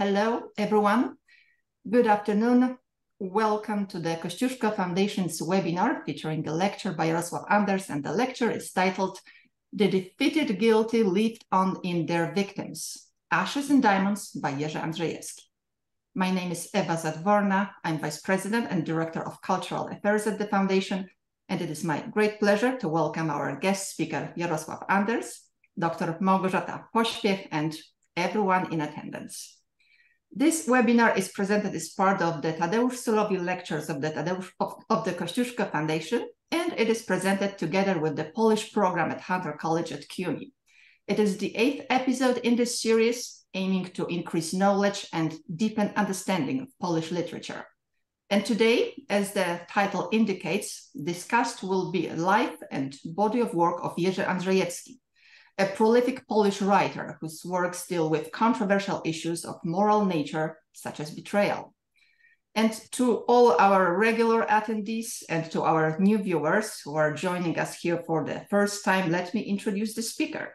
Hello, everyone. Good afternoon. Welcome to the Kościuszko Foundation's webinar featuring a lecture by Jaroslaw Anders, and the lecture is titled The Defeated Guilty Lived On in Their Victims, Ashes and Diamonds by Jerzy Andrzejewski. My name is Ewa Zadworna. I'm Vice President and Director of Cultural Affairs at the Foundation, and it is my great pleasure to welcome our guest speaker, Jaroslaw Anders, Dr. Malgorzata Pospiech, and everyone in attendance. This webinar is presented as part of the Tadeusz Solowi Lectures of the Kościuszko Foundation, and it is presented together with the Polish program at Hunter College at CUNY. It is the 8th episode in this series, aiming to increase knowledge and deepen understanding of Polish literature. And today, as the title indicates, discussed will be a life and body of work of Jerzy Andrzejewski, a prolific Polish writer whose works deal with controversial issues of moral nature, such as betrayal. And to all our regular attendees and to our new viewers who are joining us here for the first time, let me introduce the speaker,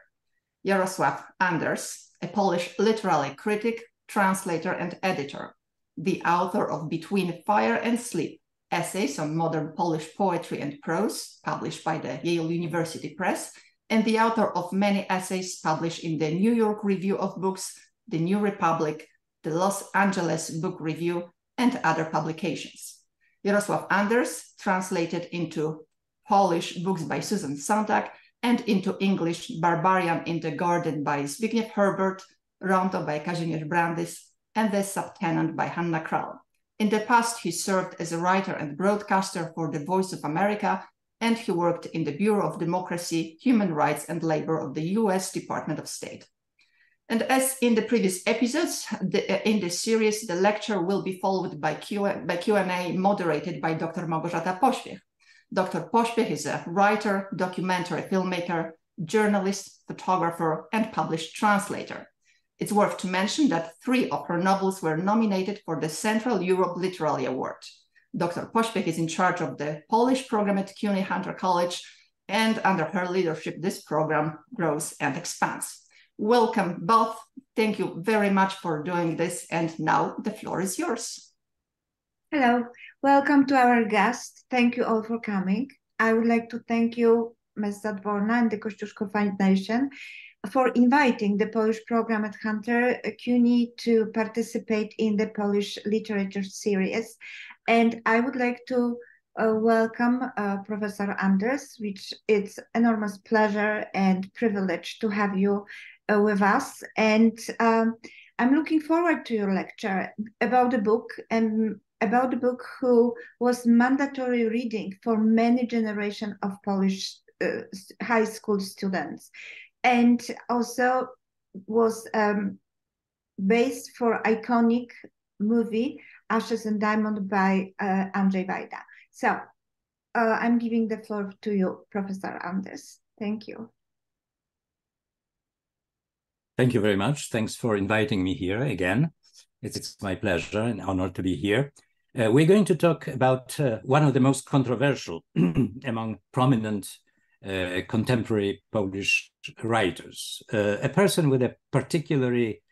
Jaroslaw Anders, a Polish literary critic, translator, and editor, the author of Between Fire and Sleep, essays on modern Polish poetry and prose, published by the Yale University Press, and the author of many essays published in the New York Review of Books, the New Republic, the Los Angeles Book Review, and other publications. Jaroslaw Anders translated into Polish books by Susan Sontag and into English Barbarian in the Garden by Zbigniew Herbert, Ronto by Kazimierz Brandys, and The Subtenant by Hanna Kral. In the past, he served as a writer and broadcaster for The Voice of America, and he worked in the Bureau of Democracy, Human Rights, and Labor of the US Department of State. And as in the previous episodes, in this series, the lecture will be followed by Q&A moderated by Dr. Malgorzata Pospiech. Dr. Pospiech is a writer, documentary filmmaker, journalist, photographer, and published translator. It's worth to mention that 3 of her novels were nominated for the Central Europe Literary Award. Dr. Pospiech is in charge of the Polish program at CUNY Hunter College, and under her leadership, this program grows and expands. Welcome both. Thank you very much for doing this. And now the floor is yours. Hello, welcome to our guest. Thank you all for coming. I would like to thank you, Ms. Zadworna and the Kościuszko Foundation, for inviting the Polish program at Hunter CUNY to participate in the Polish literature series. And I would like to welcome Professor Anders, which it's enormous pleasure and privilege to have you with us. And I'm looking forward to your lecture about the book, and about the book who was mandatory reading for many generations of Polish high school students, and also was based for iconic movie Ashes and Diamonds by Andrzej Wajda. So I'm giving the floor to you, Professor Anders. Thank you. Thank you very much. Thanks for inviting me here again. It's my pleasure and honor to be here. We're going to talk about one of the most controversial among prominent contemporary Polish writers, a person with a particularly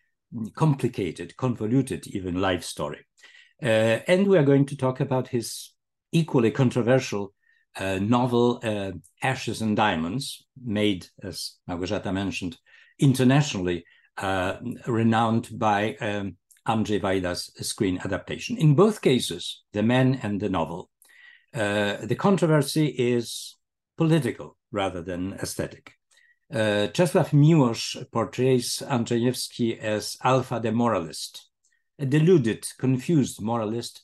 complicated, convoluted even life story. And we are going to talk about his equally controversial novel, Ashes and Diamonds, made, as Malgorzata mentioned, internationally renowned by Andrzej Wajda's screen adaptation. In both cases, the man and the novel, the controversy is political rather than aesthetic. Czesław Miłosz portrays Andrzejewski as Alpha the moralist, a deluded, confused moralist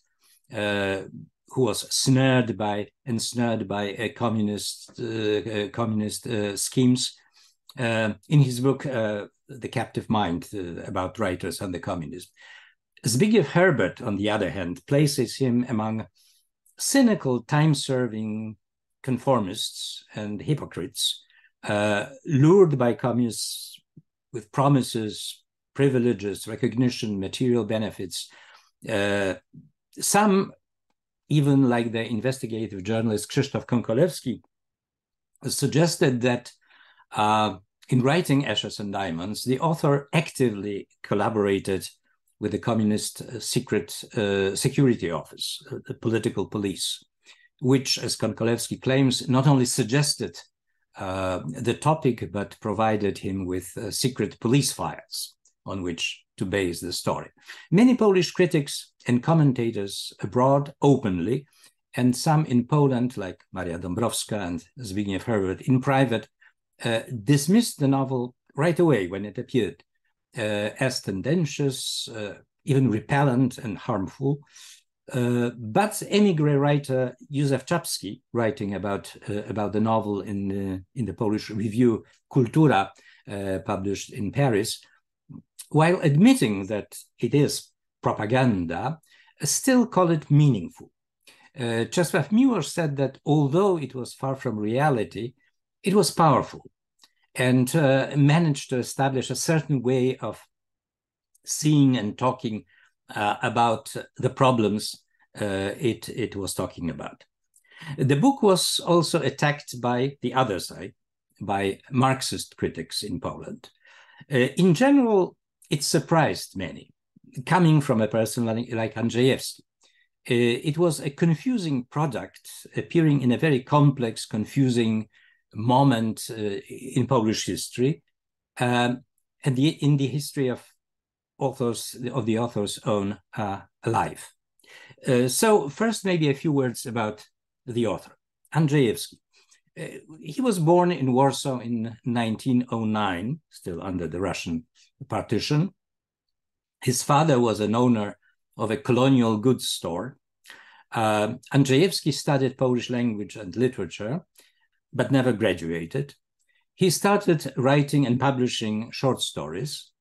who was ensnared by communist schemes. In his book, The Captive Mind, about writers under communism. Zbigniew Herbert, on the other hand, places him among cynical, time-serving conformists and hypocrites, lured by communists with promises, privileges, recognition, material benefits. Some, even like the investigative journalist Krzysztof Konkolewski, suggested that in writing Ashes and Diamonds, the author actively collaborated with the communist secret security office, the political police, which, as Konkolewski claims, not only suggested the topic, but provided him with secret police files on which to base the story. Many Polish critics and commentators abroad openly, and some in Poland, like Maria Dąbrowska and Zbigniew Herbert, in private, dismissed the novel right away when it appeared as tendentious, even repellent and harmful. But emigre writer Józef Czapski, writing about the novel in the Polish review Kultura, published in Paris, while admitting that it is propaganda, still called it meaningful. Czesław Miłosz said that although it was far from reality, it was powerful and managed to establish a certain way of seeing and talking about the problems it was talking about. The book was also attacked by the other side, by Marxist critics in Poland. In general, it surprised many, coming from a person like Andrzejewski. It was a confusing product, appearing in a very complex, confusing moment in Polish history, and in the history of the author's own life. So first, maybe a few words about the author, Andrzejewski. He was born in Warsaw in 1909, still under the Russian partition. His father was an owner of a colonial goods store. Andrzejewski studied Polish language and literature, but never graduated. He started writing and publishing short stories,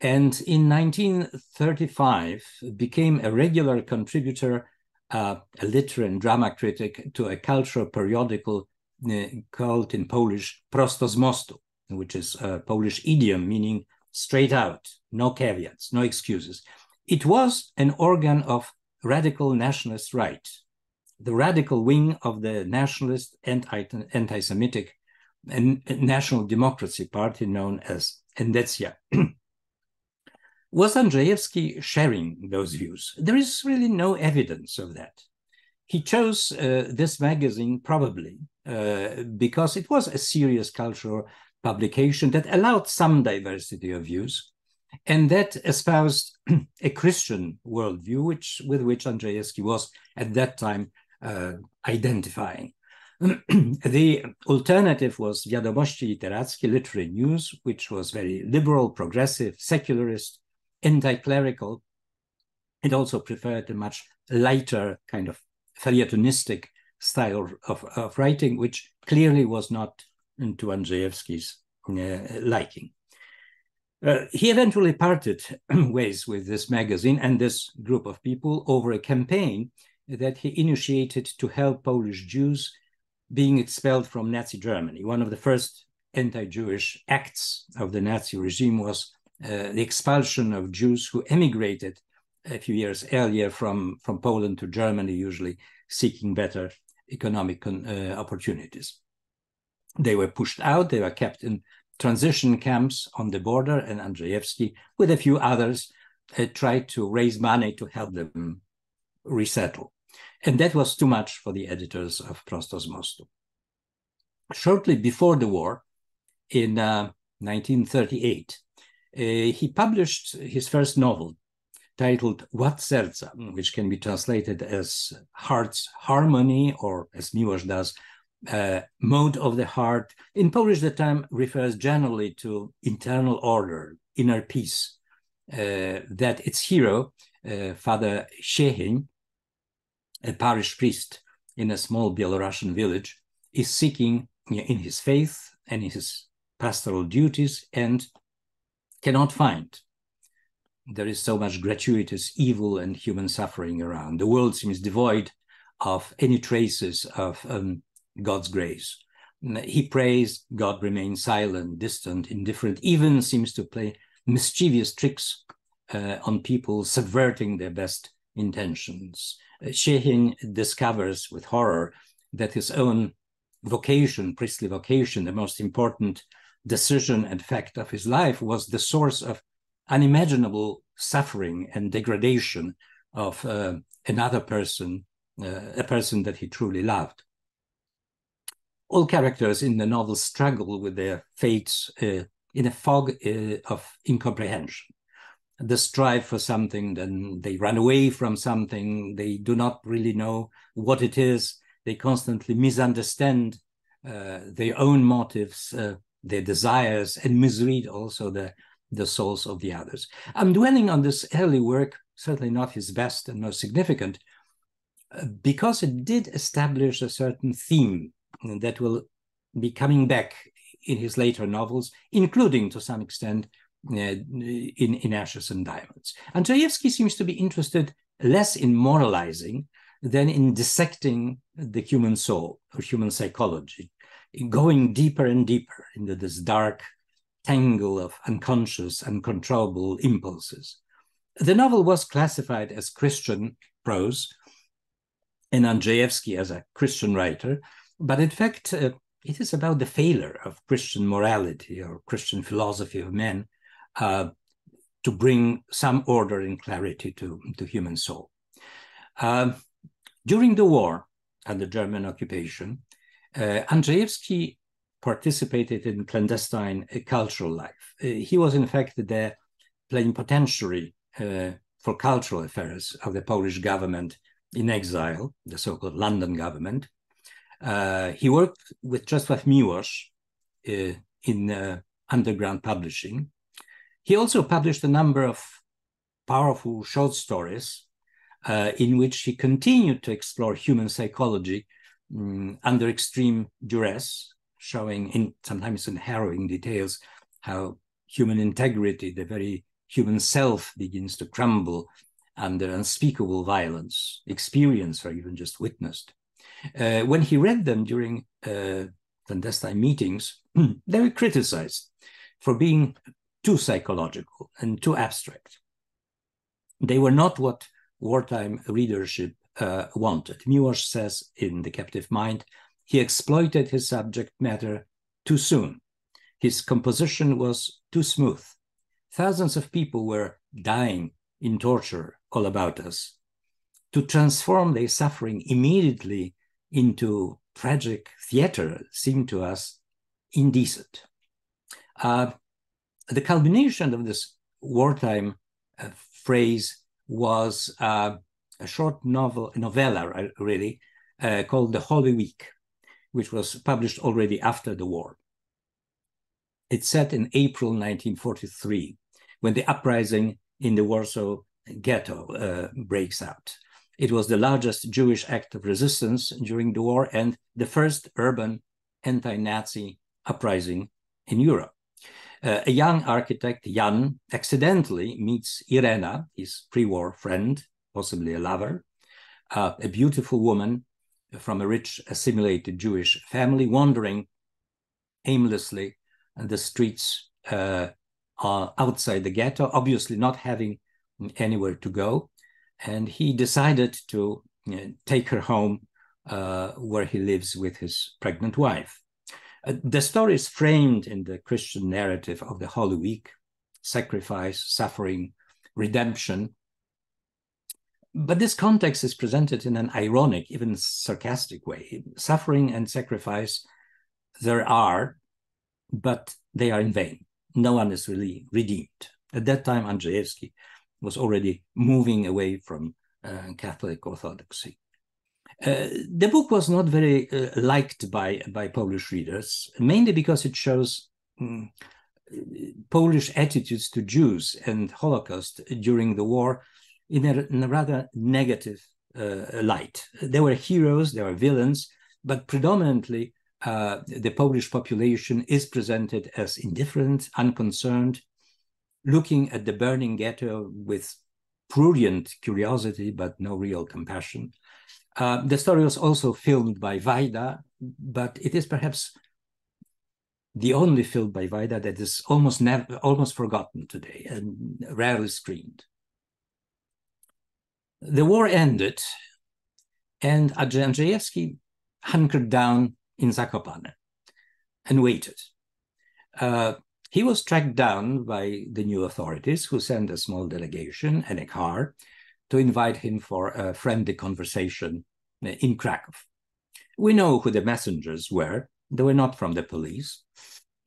and in 1935 became a regular contributor, a literary and drama critic to a cultural periodical called in Polish prosto z mostu, which is a Polish idiom meaning straight out, no caveats, no excuses. It was an organ of radical nationalist right, the radical wing of the nationalist and anti-Semitic and National Democracy Party known as Endecja. Was Andrzejewski sharing those views? There is really no evidence of that. He chose this magazine probably because it was a serious cultural publication that allowed some diversity of views and that espoused a Christian worldview with which Andrzejewski was at that time identifying. The alternative was Wiadomości Literackie, literary news, which was very liberal, progressive, secularist, anti-clerical. It also preferred a much lighter kind of feuilletonistic style of writing, which clearly was not to Andrzejewski's liking. He eventually parted ways with this magazine and this group of people over a campaign that he initiated to help Polish Jews being expelled from Nazi Germany. One of the first anti-Jewish acts of the Nazi regime was the expulsion of Jews who emigrated a few years earlier from Poland to Germany, usually seeking better economic opportunities. They were pushed out, they were kept in transition camps on the border, and Andrzejewski, with a few others, tried to raise money to help them resettle. And that was too much for the editors of Prosto z mostu. Shortly before the war, in 1938, he published his first novel titled Ład serca, which can be translated as Heart's Harmony, or as Miłosz does, Mode of the Heart. In Polish, the term refers generally to internal order, inner peace, that its hero, Father Siecheń, a parish priest in a small Belarusian village, is seeking in his faith and in his pastoral duties and cannot find. There is so much gratuitous evil and human suffering around. The world seems devoid of any traces of God's grace. He prays, God remains silent, distant, indifferent, even seems to play mischievous tricks on people, subverting their best intentions. Siecheń discovers with horror that his own vocation, priestly vocation, the most important decision and fact of his life, was the source of unimaginable suffering and degradation of another person, a person that he truly loved. All characters in the novel struggle with their fates in a fog of incomprehension. They strive for something, then they run away from something, they do not really know what it is, they constantly misunderstand their own motives, their desires, and misread also the souls of the others. I'm dwelling on this early work, certainly not his best and most significant, because it did establish a certain theme that will be coming back in his later novels, including to some extent in Ashes and Diamonds. Andrzejewski seems to be interested less in moralizing than in dissecting the human soul or human psychology, going deeper and deeper into this dark tangle of unconscious, uncontrollable impulses. The novel was classified as Christian prose and Andrzejewski as a Christian writer, but in fact, it is about the failure of Christian morality or Christian philosophy of men to bring some order and clarity to human soul. During the war and the German occupation, Andrzejewski participated in clandestine cultural life. He was in fact the plenipotentiary for cultural affairs of the Polish government in exile, the so-called London government. He worked with Czesław Miłosz in underground publishing. He also published a number of powerful short stories in which he continued to explore human psychology under extreme duress, showing sometimes in harrowing details how human integrity, the very human self, begins to crumble under unspeakable violence, experienced or even just witnessed. When he read them during clandestine meetings, they were criticized for being too psychological and too abstract. They were not what wartime readership wanted. Miłosz says in The Captive Mind, he exploited his subject matter too soon. His composition was too smooth. Thousands of people were dying in torture all about us. To transform their suffering immediately into tragic theater seemed to us indecent. The culmination of this wartime phrase was a short novella, really, called The Holy Week, which was published already after the war. It's set in April 1943, when the uprising in the Warsaw ghetto breaks out. It was the largest Jewish act of resistance during the war and the first urban anti-Nazi uprising in Europe. A young architect, Jan, accidentally meets Irena, his pre-war friend, possibly a lover, a beautiful woman from a rich, assimilated Jewish family, wandering aimlessly the streets outside the ghetto, obviously not having anywhere to go. And he decided to take her home where he lives with his pregnant wife. The story is framed in the Christian narrative of the Holy Week, sacrifice, suffering, redemption. But this context is presented in an ironic, even sarcastic way. Suffering and sacrifice there are, but they are in vain. No one is really redeemed. At that time, Andrzejewski was already moving away from Catholic orthodoxy. The book was not very liked by Polish readers, mainly because it shows Polish attitudes to Jews and Holocaust during the war in a rather negative light. There were heroes, there were villains, but predominantly the Polish population is presented as indifferent, unconcerned, looking at the burning ghetto with prurient curiosity, but no real compassion. The story was also filmed by Wajda, but it is perhaps the only film by Wajda that is almost forgotten today and rarely screened. The war ended, and Andrzejewski hunkered down in Zakopane and waited. he was tracked down by the new authorities, who sent a small delegation and a car to invite him for a friendly conversation in Krakow. We know who the messengers were. They were not from the police.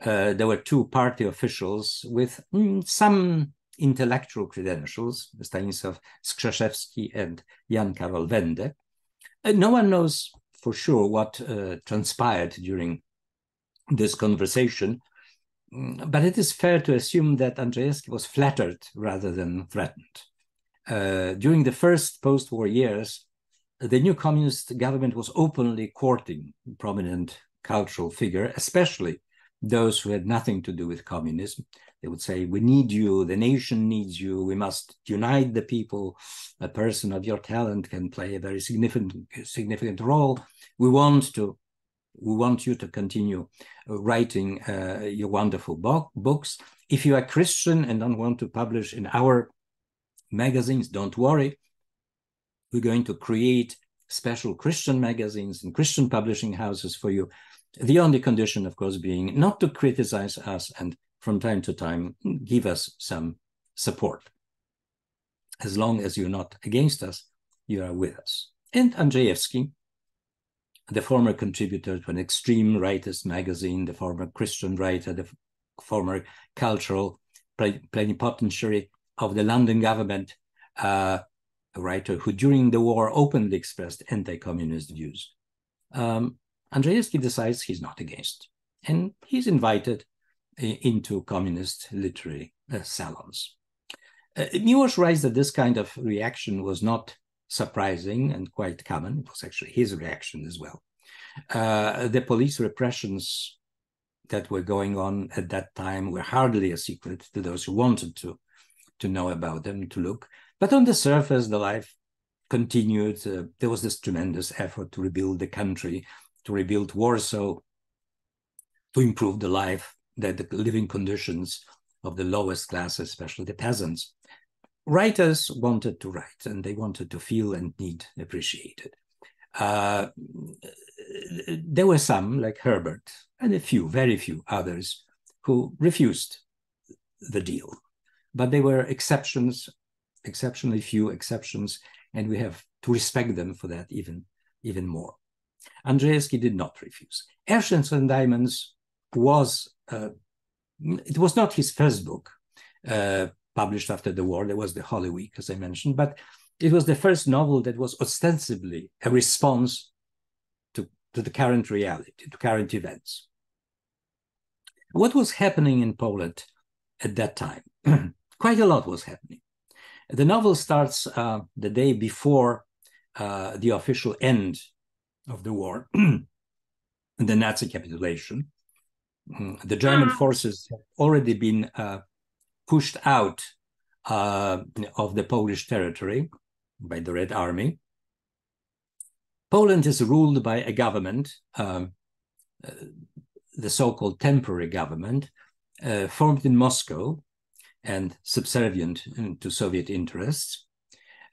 There were two party officials with some intellectual credentials, Stanisław Skrzeszewski and Jan Karol Wende. No one knows for sure what transpired during this conversation, but it is fair to assume that Andrzejewski was flattered rather than threatened. During the first post-war years, the new communist government was openly courting prominent cultural figures, especially those who had nothing to do with communism. They would say, we need you, the nation needs you, we must unite the people, a person of your talent can play a very significant role. We want you to continue writing your wonderful books. If you are Christian and don't want to publish in our magazines, don't worry. We're going to create special Christian magazines and Christian publishing houses for you. The only condition, of course, being not to criticize us and from time to time give us some support. As long as you're not against us, you are with us. And Andrzejewski, the former contributor to an extreme rightist magazine, the former Christian writer, the former cultural plenipotentiary of the London government, a writer who during the war openly expressed anti-communist views. Andrzejewski decides he's not against, and he's invited into communist literary salons. Miłosz writes that this kind of reaction was not surprising and quite common. It was actually his reaction as well. The police repressions that were going on at that time were hardly a secret to those who wanted to know about them, to look. But on the surface, the life continued. There was this tremendous effort to rebuild the country, to rebuild Warsaw, to improve the life, the living conditions of the lowest class, especially the peasants. Writers wanted to write, and they wanted to feel and need appreciated. There were some, like Herbert, and a few, very few others, who refused the deal. But there were exceptions, exceptionally few exceptions, and we have to respect them for that even more. Andrzejewski did not refuse. Ashes and Diamonds was, it was not his first book published after the war. There was the Holy Week, as I mentioned, but it was the first novel that was ostensibly a response to the current reality, to current events. What was happening in Poland at that time? Quite a lot was happening. The novel starts the day before the official end of the war, the Nazi capitulation. The German forces had already been pushed out of the Polish territory by the Red Army. Poland is ruled by a government, the so-called temporary government, formed in Moscow and subservient to Soviet interests,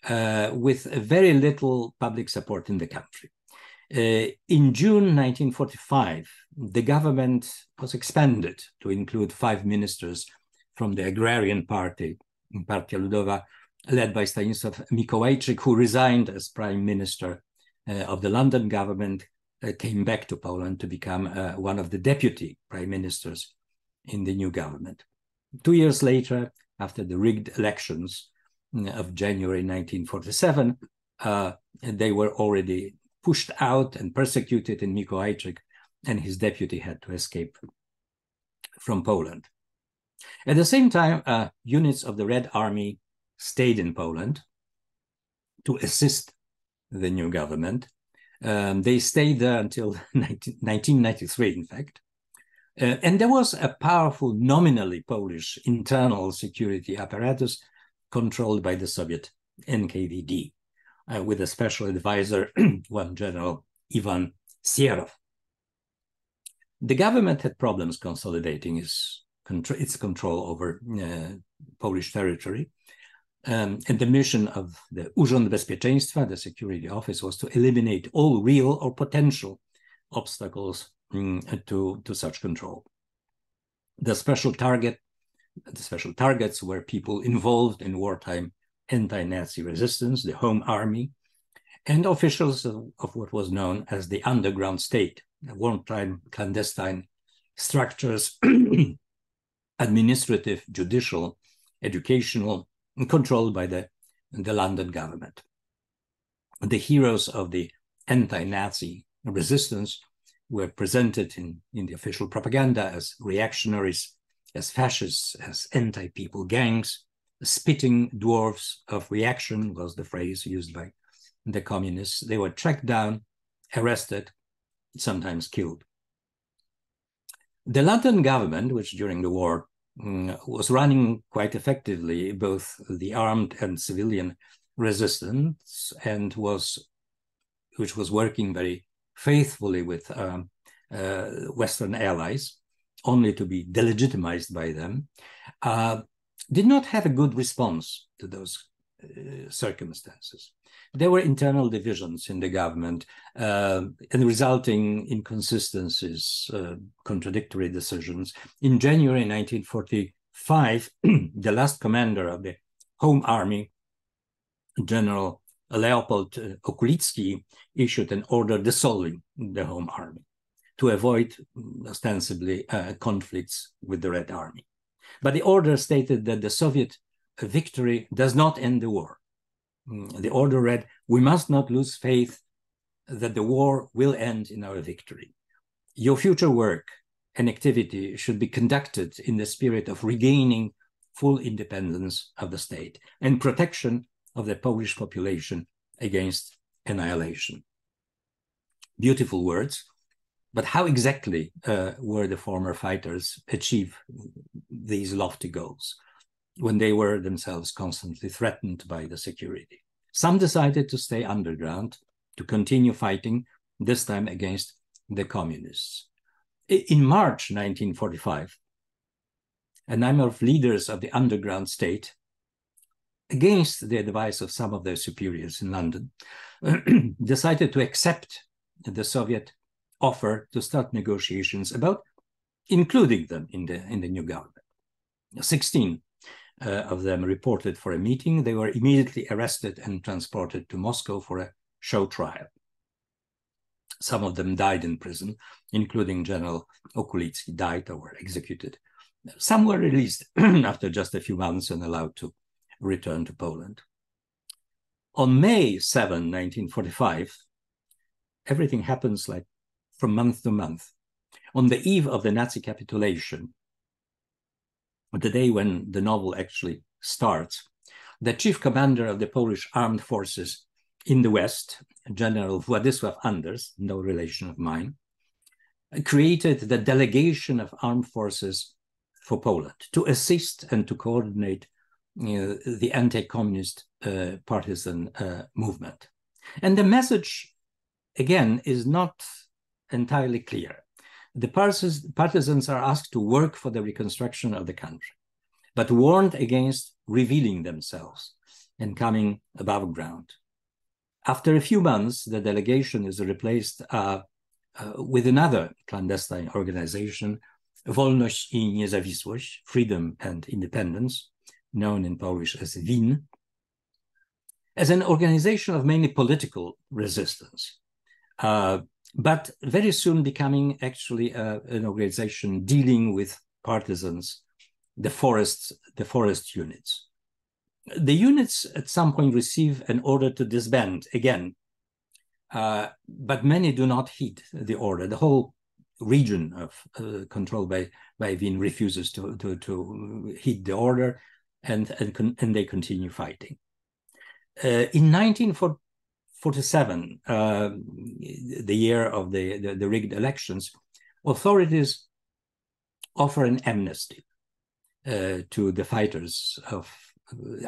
with very little public support in the country. In June 1945, the government was expanded to include 5 ministers from the agrarian party, Partia Ludowa, led by Stanisław Mikołajczyk, who resigned as prime minister of the London government, came back to Poland to become one of the deputy prime ministers in the new government. 2 years later, after the rigged elections of January 1947, they were already pushed out and persecuted, and Mikołajczyk and his deputy had to escape from Poland. At the same time, units of the Red Army stayed in Poland to assist the new government. They stayed there until 1993, in fact. And there was a powerful, nominally Polish internal security apparatus controlled by the Soviet NKVD, with a special advisor, one General Ivan Sierov. The government had problems consolidating its control over Polish territory. And the mission of the Urząd Bezpieczeństwa, the security office, was to eliminate all real or potential obstacles to such control. The special targets were people involved in wartime anti-Nazi resistance, the Home Army, and officials of what was known as the underground state, wartime clandestine structures, administrative, judicial, educational, controlled by the London government. The heroes of the anti-Nazi resistance were presented in the official propaganda as reactionaries, as fascists, as anti-people gangs. Spitting dwarfs of reaction was the phrase used by the communists. They were tracked down, arrested, sometimes killed. The London government, which during the war was running quite effectively both the armed and civilian resistance, and which was working very faithfully with Western allies, only to be delegitimized by them, did not have a good response to those circumstances. There were internal divisions in the government and resulting inconsistencies, contradictory decisions. In January 1945, the last commander of the Home Army, General Leopold Okulicki, issued an order dissolving the Home Army to avoid ostensibly conflicts with the Red Army. But the order stated that the Soviet victory does not end the war. The order read, "We must not lose faith that the war will end in our victory. Your future work and activity should be conducted in the spirit of regaining full independence of the state and protection of the Polish population against annihilation." Beautiful words, but how exactly were the former fighters achieve these lofty goals when they were themselves constantly threatened by the security? Some decided to stay underground, to continue fighting, this time against the communists. In March 1945, a number of leaders of the underground state, against the advice of some of their superiors in London, decided to accept the Soviet offer to start negotiations about including them in the new government. 16 of them reported for a meeting. They were immediately arrested and transported to Moscow for a show trial. Some of them died in prison, including General Okulicki died or were executed. Some were released after just a few months and allowed to return to Poland. On May 7, 1945, everything happens like from month to month. On the eve of the Nazi capitulation, the day when the novel actually starts, the chief commander of the Polish armed forces in the West, General Jaroslaw Anders, no relation of mine, created the Delegation of Armed Forces for Poland to assist and to coordinate the anti-communist partisan movement. And the message, again, is not entirely clear. The partisans are asked to work for the reconstruction of the country, but warned against revealing themselves and coming above ground. After a few months, the delegation is replaced with another clandestine organization, Wolność i Niezawisłość, Freedom and Independence, known in Polish as WIN, as an organization of mainly political resistance, but very soon becoming actually an organization dealing with partisans, the forest units. The units at some point receive an order to disband again, but many do not heed the order. The whole region of controlled by WIN refuses to heed the order, and they continue fighting. In 1947, the year of the rigged elections, authorities offer an amnesty to the fighters of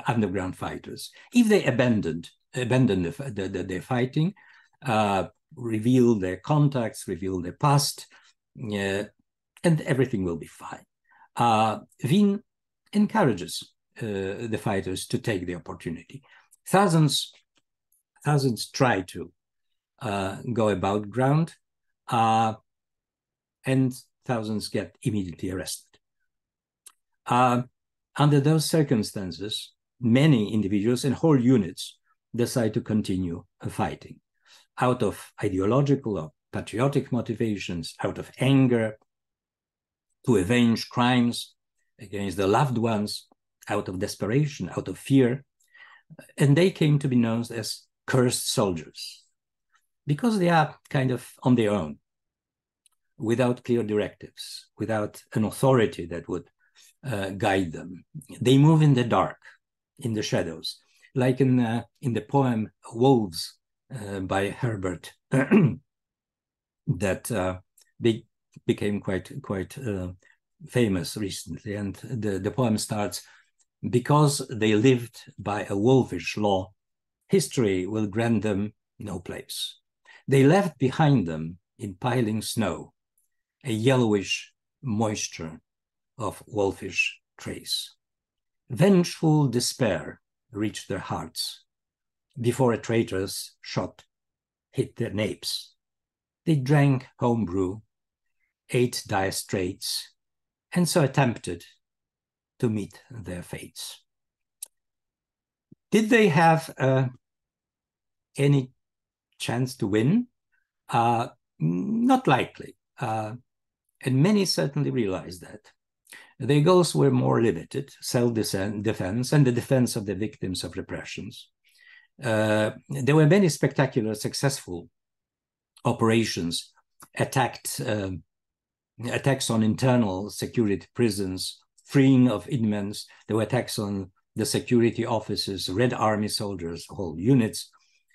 underground fighters if they abandon their fighting, reveal their contacts, reveal their past, and everything will be fine. WIN encourages the fighters to take the opportunity. Thousands try to go about ground, and thousands get immediately arrested. Under those circumstances, many individuals and whole units decide to continue fighting out of ideological or patriotic motivations, out of anger, to avenge crimes against their loved ones, out of desperation, out of fear. And they came to be known as cursed soldiers because they are kind of on their own, without clear directives, without an authority that would guide them. They move in the dark, in the shadows, like in the poem Wolves by Herbert, that became quite famous recently. And the poem starts, because they lived by a wolfish law, history will grant them no place. They left behind them in piling snow a yellowish moisture of wolfish trace. Vengeful despair reached their hearts before a traitor's shot hit their napes. They drank homebrew, ate dire straits, and so attempted to meet their fates. Did they have any chance to win? Not likely. And many certainly realized that. Their goals were more limited: self-defense and the defense of the victims of repressions. There were many spectacular, successful operations, attacks on internal security prisons, freeing of inmates. There were attacks on the security offices, Red Army soldiers, whole units,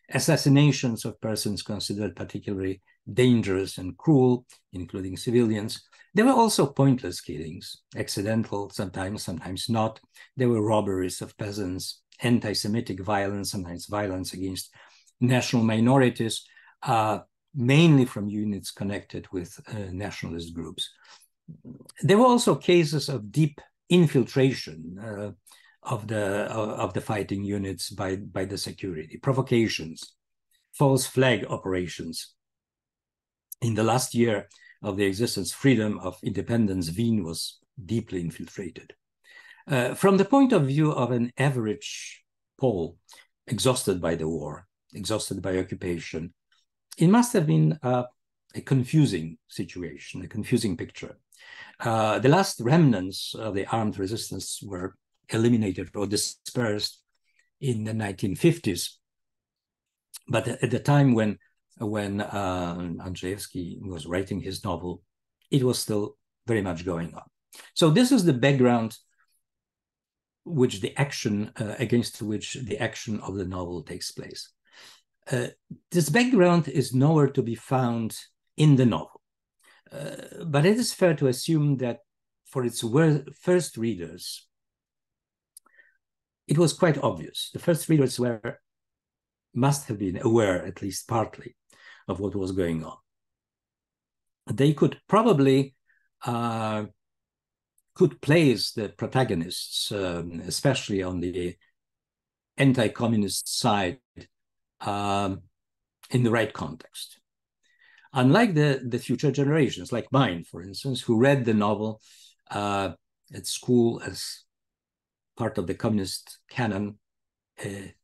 assassinations of persons considered particularly dangerous and cruel, including civilians. There were also pointless killings, accidental, sometimes not. There were robberies of peasants, anti-Semitic violence, sometimes violence against national minorities, mainly from units connected with nationalist groups. There were also cases of deep infiltration of the fighting units by the security, provocations, false flag operations. In the last year of the existence, freedom of independence, Wien was deeply infiltrated. From the point of view of an average Pole, exhausted by the war, exhausted by occupation, it must have been a confusing situation, a confusing picture. The last remnants of the armed resistance were eliminated or dispersed in the 1950s. But at the time when Andrzejewski was writing his novel, it was still very much going on. So this is the background which the action against which the action of the novel takes place. This background is nowhere to be found in the novel, but it is fair to assume that for its first readers, it was quite obvious. The first readers must have been aware, at least partly, of what was going on. They could probably could place the protagonists, especially on the anti-communist side, in the right context. Unlike the future generations, like mine, for instance, who read the novel at school as part of the communist canon,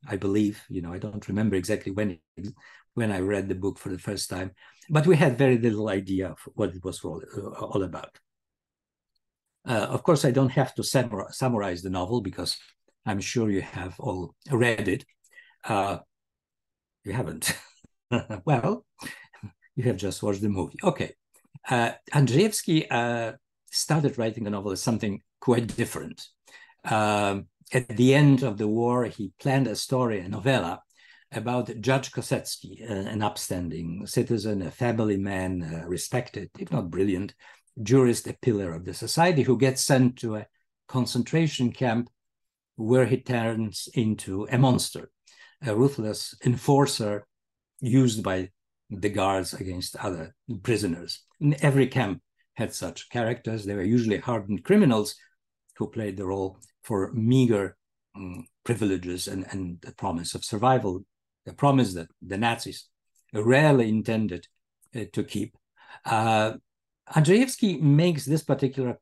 I believe, I don't remember exactly when I read the book for the first time, but we had very little idea of what it was all about. Of course, I don't have to summarize the novel because I'm sure you have all read it. You haven't. Well, you have just watched the movie. Okay. Andrzejewski started writing a novel as something quite different. At the end of the war, he planned a story, a novella, about Judge Kosecki, an upstanding citizen, a family man, respected, if not brilliant, jurist, a pillar of the society, who gets sent to a concentration camp where he turns into a monster, a ruthless enforcer used by the guards against other prisoners. And every camp had such characters. They were usually hardened criminals who played the role for meager privileges and the promise of survival, the promise that the Nazis rarely intended to keep. Andrzejewski makes this particular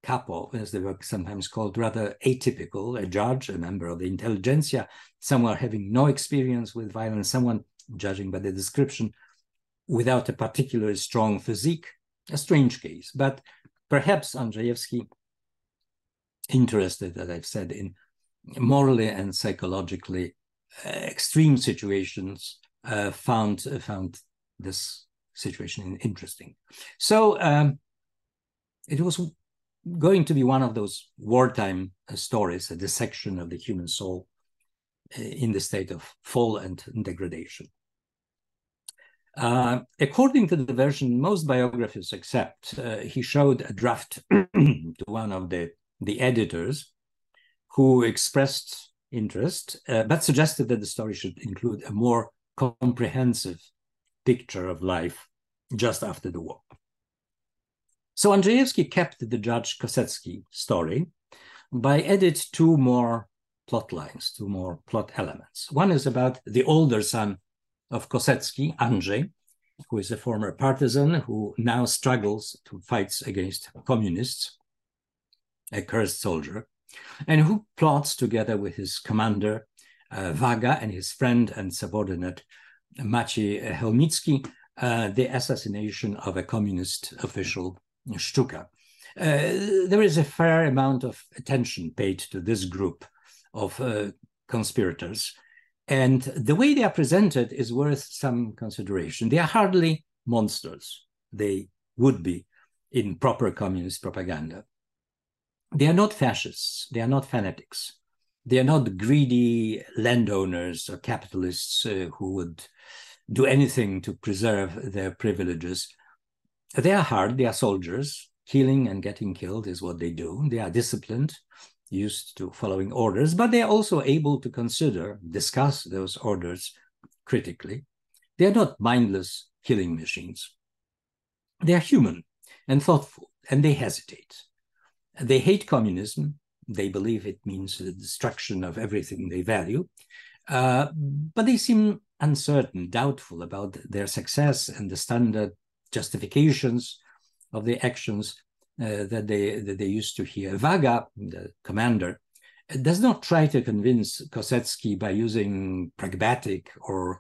capo, as they were sometimes called, rather atypical, a judge, a member of the intelligentsia, someone having no experience with violence, someone, judging by the description, without a particularly strong physique, a strange case. But perhaps Andrzejewski, interested, as I've said, in morally and psychologically extreme situations, found this situation interesting. So it was going to be one of those wartime stories, a dissection of the human soul in the state of fall and degradation. According to the version most biographies accept, he showed a draft to one of the editors, who expressed interest, but suggested that the story should include a more comprehensive picture of life just after the war. So Andrzejewski kept the Judge Kosecki story, but added two more plot lines, two more plot elements. One is about the older son of Kosecki, Andrzej, who is a former partisan who now struggles to fight against communists, a cursed soldier, and who plots together with his commander, Waga, and his friend and subordinate, Maciej Helmicki, the assassination of a communist official, Sztuka. There is a fair amount of attention paid to this group of conspirators, and the way they are presented is worth some consideration. They are hardly monsters. They would be in proper communist propaganda. They are not fascists. They are not fanatics. They are not greedy landowners or capitalists who would do anything to preserve their privileges. They are hard. They are soldiers. Killing and getting killed is what they do. They are disciplined, used to following orders, but they are also able to consider, discuss those orders critically. They are not mindless killing machines. They are human and thoughtful, and they hesitate. They hate communism. They believe it means the destruction of everything they value, but they seem uncertain, doubtful about their success and the standard justifications of the actions that they used to hear. Waga, the commander, does not try to convince Kosecki by using pragmatic or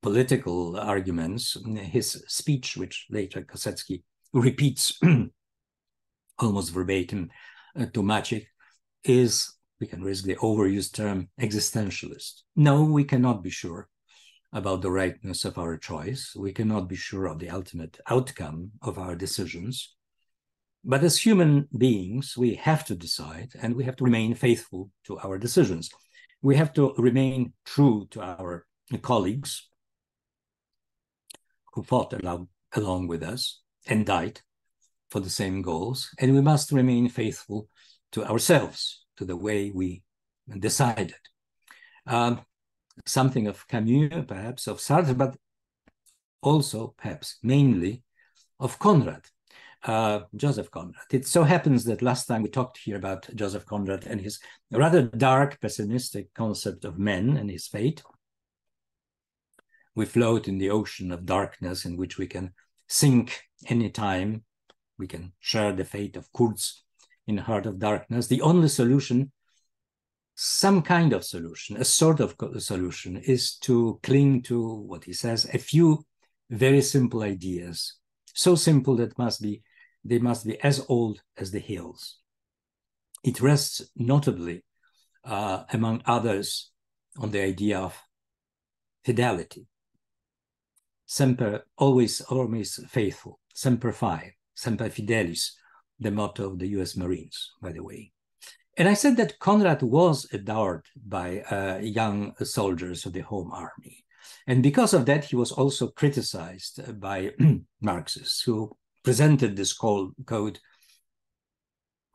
political arguments. His speech, which later Kosecki repeats almost verbatim to Maciej, is, we can risk the overused term, existentialist. No, we cannot be sure about the rightness of our choice. We cannot be sure of the ultimate outcome of our decisions. But as human beings, we have to decide, and we have to remain faithful to our decisions. We have to remain true to our colleagues who fought along with us and died for the same goals, and we must remain faithful to ourselves, to the way we decided. Something of Camus, perhaps of Sartre, but also perhaps mainly of Conrad, Joseph Conrad. It so happens that last time we talked here about Joseph Conrad and his rather dark, pessimistic concept of men and his fate. We float in the ocean of darkness in which we can sink anytime. We can share the fate of Kurz in the heart of darkness. The only solution, some kind of solution, a sort of solution, is to cling to what he says, a few very simple ideas, so simple that they must be as old as the hills. It rests notably, among others, on the idea of fidelity. Semper, always faithful, semper fi, semper fidelis, the motto of the US Marines, by the way. And I said that Conrad was adored by young soldiers of the Home Army. And because of that, he was also criticized by Marxists who presented this code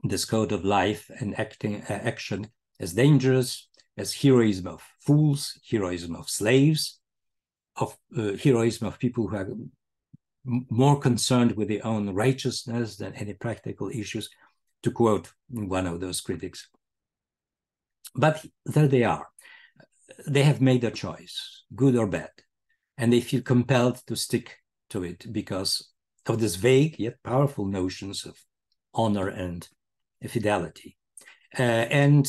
of life and action as dangerous, as heroism of fools, heroism of slaves, of heroism of people who are more concerned with their own righteousness than any practical issues, to quote one of those critics. But there they are. They have made a choice, good or bad, and they feel compelled to stick to it because of this vague yet powerful notions of honor and fidelity. And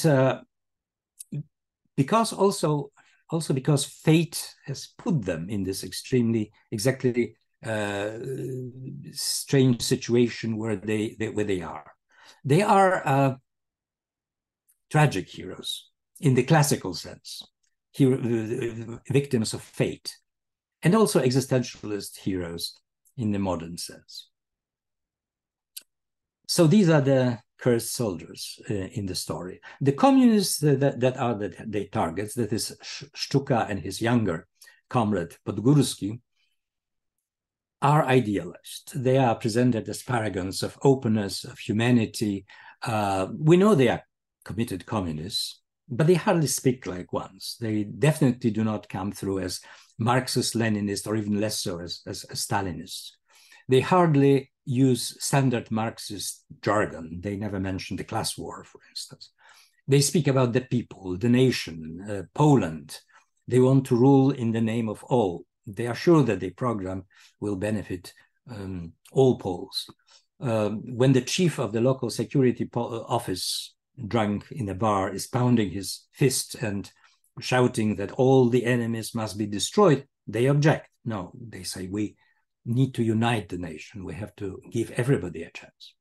because also because fate has put them in this extremely, exactly strange situation where they are. They are tragic heroes in the classical sense, victims of fate, and also existentialist heroes in the modern sense. So these are the cursed soldiers in the story. The communists that are the targets, that is Sztuka and his younger comrade Podgórski, are idealized. They are presented as paragons of openness, of humanity. We know they are committed communists, but they hardly speak like ones. They definitely do not come through as Marxist, Leninist, or even less so as Stalinists. They hardly use standard Marxist jargon. They never mention the class war, for instance. They speak about the people, the nation, Poland. They want to rule in the name of all. They are sure that their program will benefit all Poles. When the chief of the local security office, drunk in a bar, is pounding his fist and shouting that all the enemies must be destroyed, they object. No, they say, we need to unite the nation. We have to give everybody a chance.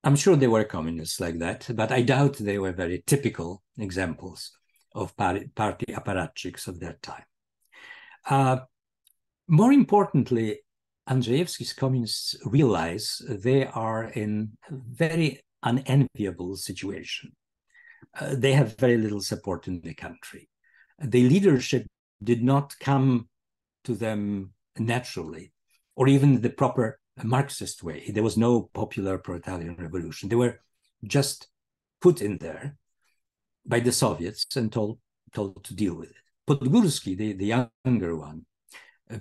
I'm sure there were communists like that, but I doubt they were very typical examples of party apparatchiks of that time. More importantly, Andrzejewski's communists realize they are in a very unenviable situation. They have very little support in the country. The leadership did not come to them naturally, or even the proper Marxist way. There was no popular proletarian revolution. They were just put in there by the Soviets and told to deal with it. Podgórski, the younger one,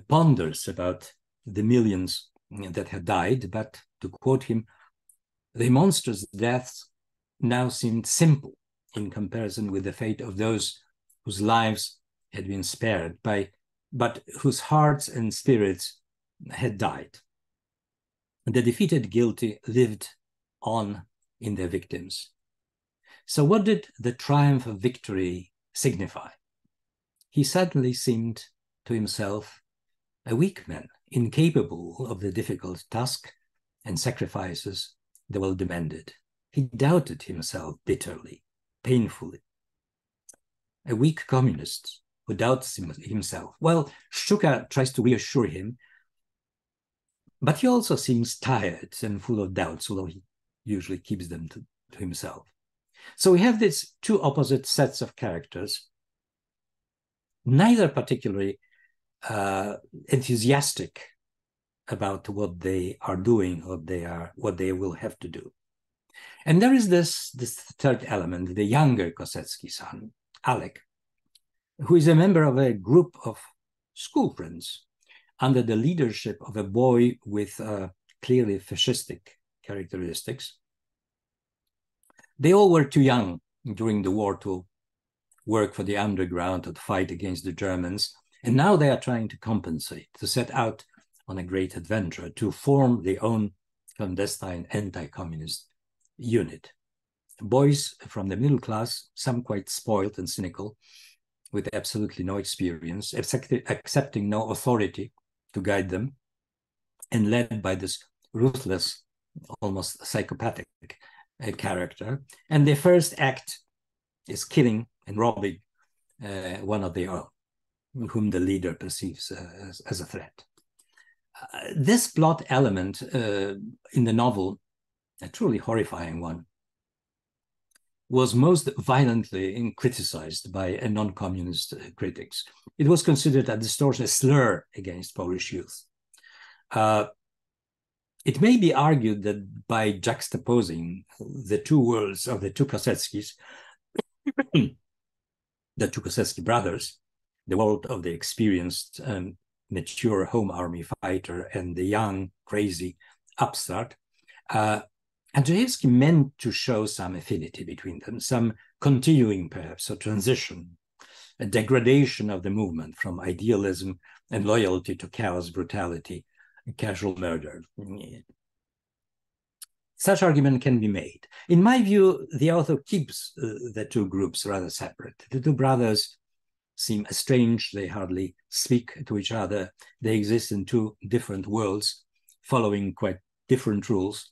ponders about the millions that had died, but to quote him, the monstrous deaths now seemed simple in comparison with the fate of those whose lives had been spared, but whose hearts and spirits had died. The defeated guilty lived on in their victims. So what did the triumph of victory signify? He suddenly seemed to himself a weak man, incapable of the difficult task and sacrifices that were demanded. He doubted himself bitterly, painfully. A weak communist who doubts himself. Well, Sztuka tries to reassure him, but he also seems tired and full of doubts, although he usually keeps them to himself. So we have these two opposite sets of characters, neither particularly enthusiastic about what they are doing, what they will have to do. And there is this third element, the younger Kosecki son, Alek, who is a member of a group of school friends under the leadership of a boy with clearly fascistic characteristics. They all were too young during the war to work for the underground, to fight against the Germans. And now they are trying to compensate, to set out on a great adventure, to form their own clandestine anti-communist unit. Boys from the middle class, some quite spoiled and cynical, with absolutely no experience, accepting no authority to guide them, and led by this ruthless, almost psychopathic character. And their first act is killing and robbing one of their own, whom the leader perceives as a threat. This plot element in the novel, a truly horrifying one, was most violently criticized by non-communist critics. It was considered a distortion, a slur against Polish youth. It may be argued that by juxtaposing the two worlds of the two Koseckis, the two Kosecki brothers, the world of the experienced and mature home army fighter and the young, crazy upstart, Andrzejewski meant to show some affinity between them, some continuing, perhaps, a transition, a degradation of the movement from idealism and loyalty to chaos, brutality, and casual murder. such argument can be made. In my view, the author keeps the two groups rather separate. The two brothers seem estranged, they hardly speak to each other. They exist in two different worlds, following quite different rules.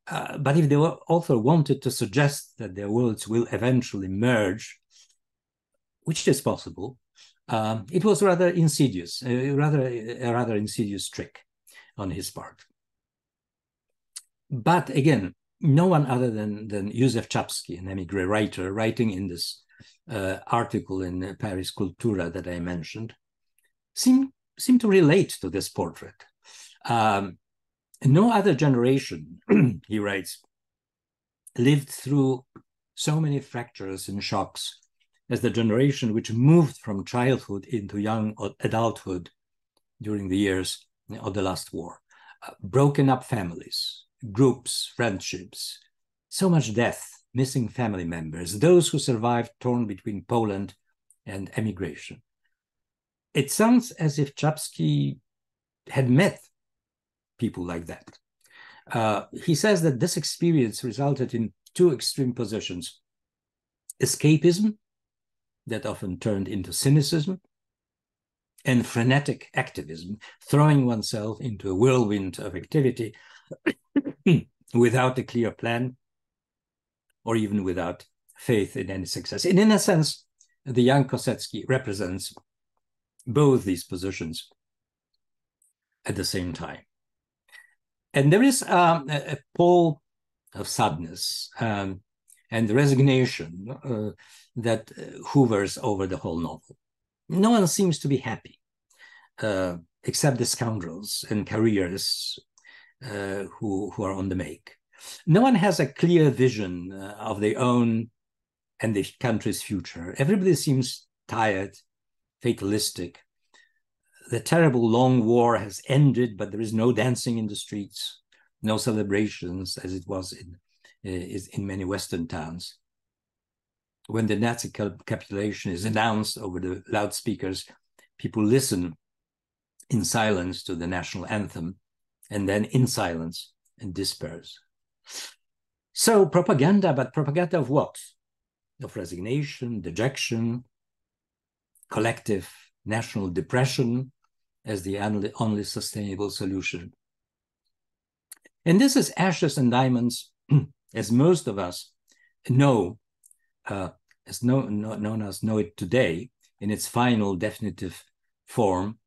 But if the author wanted to suggest that their worlds will eventually merge, which is possible, it was rather insidious, a rather insidious trick on his part. But again, no one other than Józef Czapski, an emigre writer, writing in this article in Paris Cultura that I mentioned, seem to relate to this portrait. No other generation, he writes, lived through so many fractures and shocks as the generation which moved from childhood into young adulthood during the years of the last war. Broken up families, groups, friendships, so much death, missing family members, those who survived torn between Poland and emigration. It sounds as if Czapski had met people like that. He says that this experience resulted in two extreme positions: escapism, that often turned into cynicism, and frenetic activism, throwing oneself into a whirlwind of activity without a clear plan or even without faith in any success. And in a sense, the young Kosecki represents both these positions at the same time. And there is a pole of sadness and resignation that hovers over the whole novel. No one seems to be happy, except the scoundrels and careerists who are on the make. No one has a clear vision of their own and the country's future. Everybody seems tired, fatalistic. The terrible long war has ended, but there is no dancing in the streets, no celebrations as it was in many Western towns. When the Nazi capitulation is announced over the loudspeakers, people listen in silence to the national anthem, and then in silence and disperse. So propaganda, but propaganda of what? Of resignation, dejection, collective national depression as the only sustainable solution. And this is ashes and diamonds, as most of us know, know it today in its final definitive form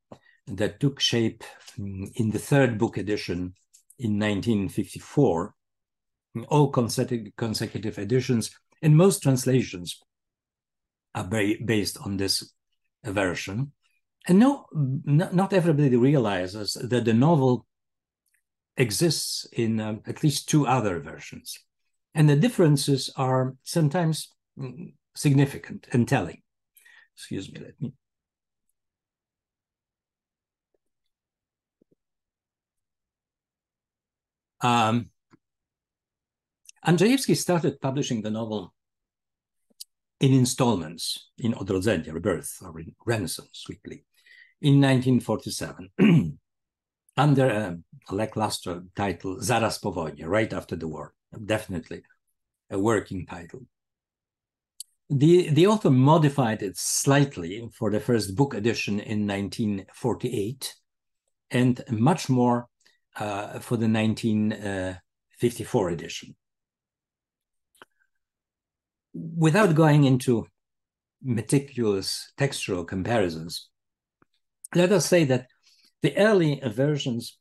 that took shape in the third book edition in 1954. All consecutive editions and most translations are based on this version. And not everybody realizes that the novel exists in at least two other versions. And the differences are sometimes significant and telling. Excuse me, let me. Andrzejewski started publishing the novel in installments, in Odrodzenie, Rebirth, or in Renaissance Weekly, in 1947, under a lackluster title, Zaraz po wojnie, right after the war, definitely a working title. The author modified it slightly for the first book edition in 1948, and much more for the 1954 edition. Without going into meticulous textual comparisons, let us say that the early versions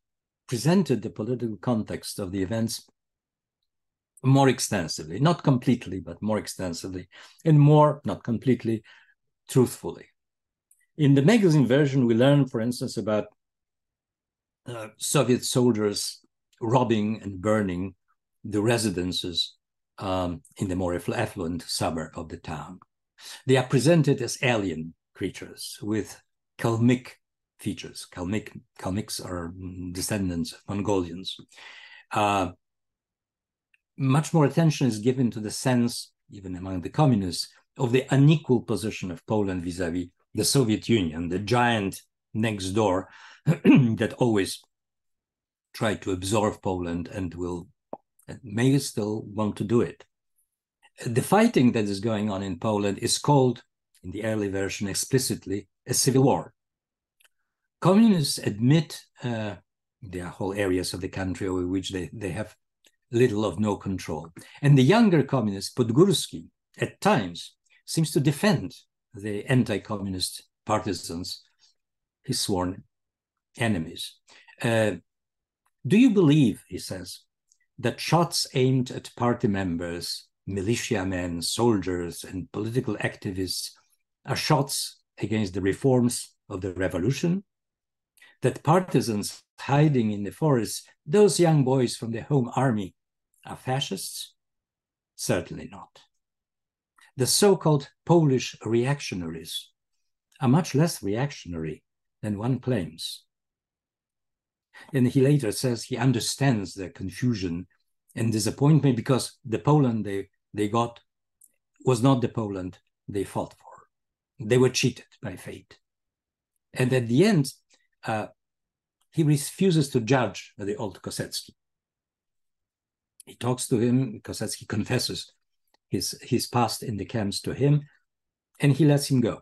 presented the political context of the events more extensively, not completely, but more extensively, and more, not completely, truthfully. In the magazine version, we learn, for instance, about Soviet soldiers robbing and burning the residences in the more affluent suburb of the town. They are presented as alien creatures with Kalmyk features. Kalmyks are descendants of Mongolians. Much more attention is given to the sense, even among the communists, of the unequal position of Poland vis-à-vis the Soviet Union, the giant next door that always tried to absorb Poland and will may still want to do it. The fighting that is going on in Poland is called, in the early version explicitly, a civil war. Communists admit there are whole areas of the country over which they have little of no control. And the younger communist, Podgórski, at times seems to defend the anti-communist partisans, his sworn enemies. Do you believe, he says, that shots aimed at party members, militiamen, soldiers, and political activists are shots against the reforms of the revolution? That partisans hiding in the forests, those young boys from the Home Army, are fascists? Certainly not. The so-called Polish reactionaries are much less reactionary than one claims. And he later says he understands their confusion and disappointment because the Poland they got was not the Poland they fought for. They were cheated by fate. And at the end, he refuses to judge the old Kosecki. He talks to him, Kosecki confesses his past in the camps to him, and he lets him go.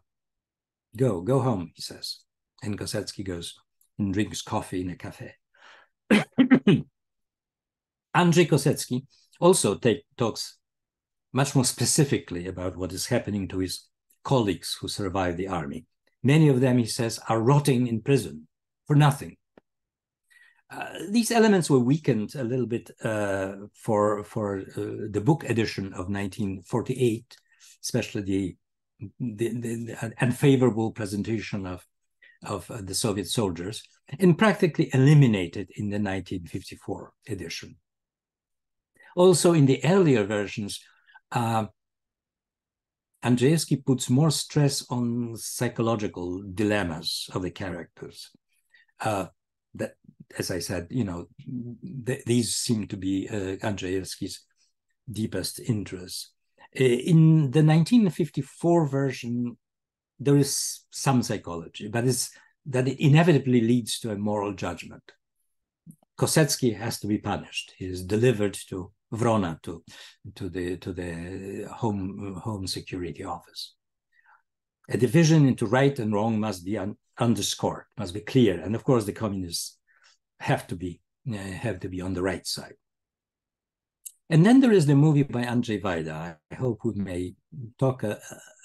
Go home, he says. And Kosecki goes and drinks coffee in a cafe. Andrzej Kosecki also talks much more specifically about what is happening to his colleagues who survived the army. Many of them, he says, are rotting in prison for nothing. These elements were weakened a little bit for the book edition of 1948, especially the unfavorable presentation of the Soviet soldiers, and practically eliminated in the 1954 edition. Also, in the earlier versions, Andrzejewski puts more stress on psychological dilemmas of the characters. That, as I said, these seem to be Andrzejewski's deepest interests. In the 1954 version, there is some psychology, but that it inevitably leads to a moral judgment. Kosecki has to be punished. He is delivered to Wrona, to the home security office. A division into right and wrong must be underscored, must be clear, and of course the communists have to be on the right side. And then there is the movie by Andrzej Wajda. I hope we may talk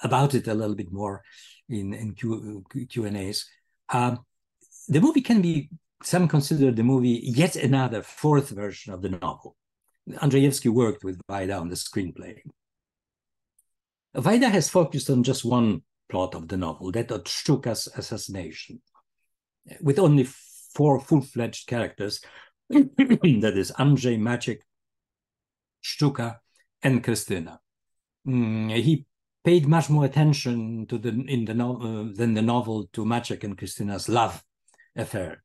about it a little bit more in Q&As. The movie can be, some consider the movie yet another fourth version of the novel. Andrzejewski worked with Wajda on the screenplay. Wajda has focused on just one plot of the novel, that of Sztuka's assassination, with only 4 full-fledged characters, that is Andrzej, Maciek, Sztuka, and Krystyna. He paid much more attention to than the novel to Maciek and Krystyna's love affair,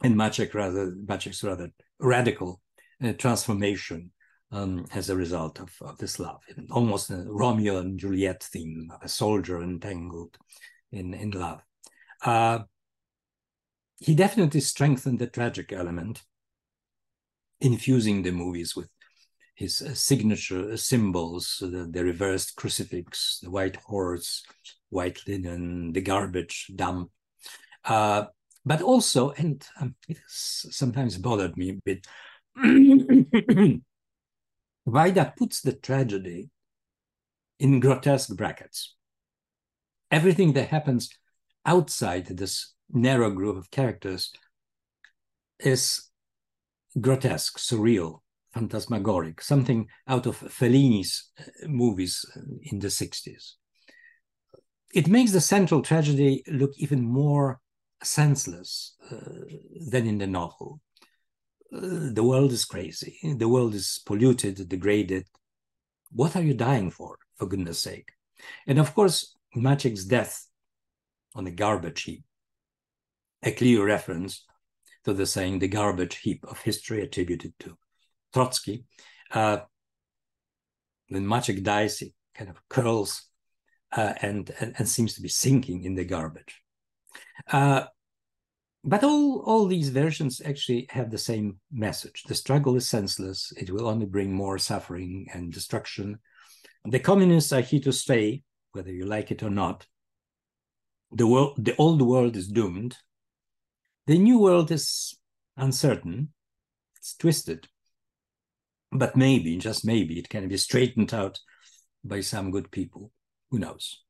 and Maciek's rather radical transformation as a result of this love, almost a Romeo and Juliet theme, a soldier entangled in love. He definitely strengthened the tragic element, infusing the movies with his signature symbols, the reversed crucifix, the white horse, white linen, the garbage dump. But also, and it sometimes bothered me a bit, Wajda puts the tragedy in grotesque brackets. Everything that happens outside this narrow group of characters is grotesque, surreal, phantasmagoric, something out of Fellini's movies in the 60s. It makes the central tragedy look even more senseless than in the novel. The world is crazy. The world is polluted, degraded. What are you dying for goodness sake? And of course, Maciek's death on a garbage heap, a clear reference to the saying, the garbage heap of history attributed to Trotsky. When Maciek dies, he kind of curls and seems to be sinking in the garbage. But all these versions actually have the same message. The struggle is senseless. It will only bring more suffering and destruction. The communists are here to stay, whether you like it or not. The old world is doomed. The new world is uncertain. It's twisted. But maybe, just maybe, it can be straightened out by some good people. Who knows?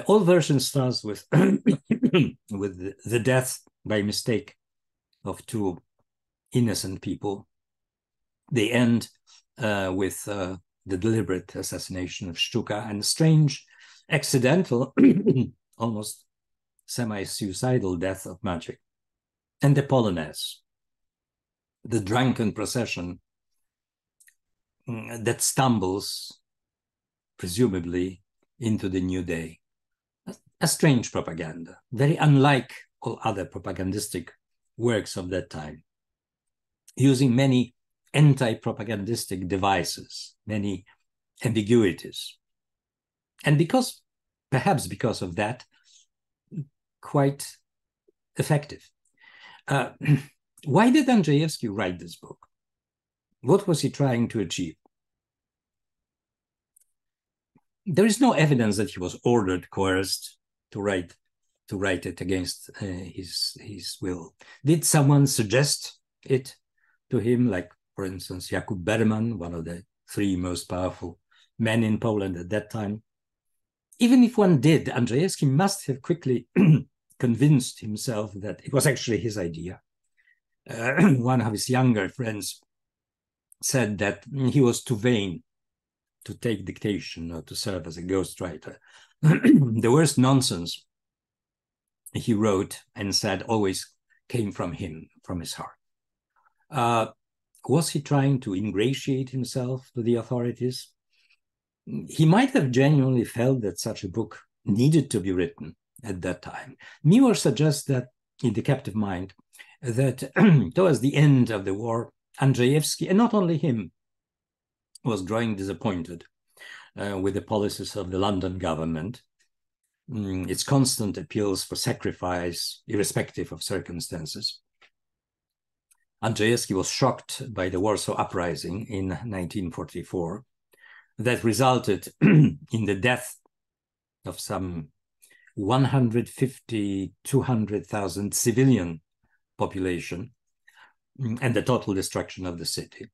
All versions starts with, with the death by mistake of two innocent people. They end with the deliberate assassination of Sztuka and strange, accidental, almost semi-suicidal death of Magic. And the Polonaise, the drunken procession that stumbles, presumably, into the new day. A strange propaganda, very unlike all other propagandistic works of that time, using many anti-propagandistic devices, many ambiguities. And perhaps because of that, quite effective. Why did Andrzejewski write this book? What was he trying to achieve? There is no evidence that he was ordered, coerced to write it against his will. Did someone suggest it to him, like, for instance, Jakub Berman, one of the three most powerful men in Poland at that time? Even if one did, Andrzejewski must have quickly convinced himself that it was actually his idea. One of his younger friends said that he was too vain to take dictation or to serve as a ghostwriter. The worst nonsense he wrote and said always came from him, from his heart. Was he trying to ingratiate himself to the authorities? He might have genuinely felt that such a book needed to be written at that time. Miłosz suggests that in The Captive Mind, that towards the end of the war, Andrzejewski, and not only him, was growing disappointed with the policies of the London government, its constant appeals for sacrifice, irrespective of circumstances. Andrzejewski was shocked by the Warsaw Uprising in 1944 that resulted in the death of some 150, 200,000 civilian population and the total destruction of the city.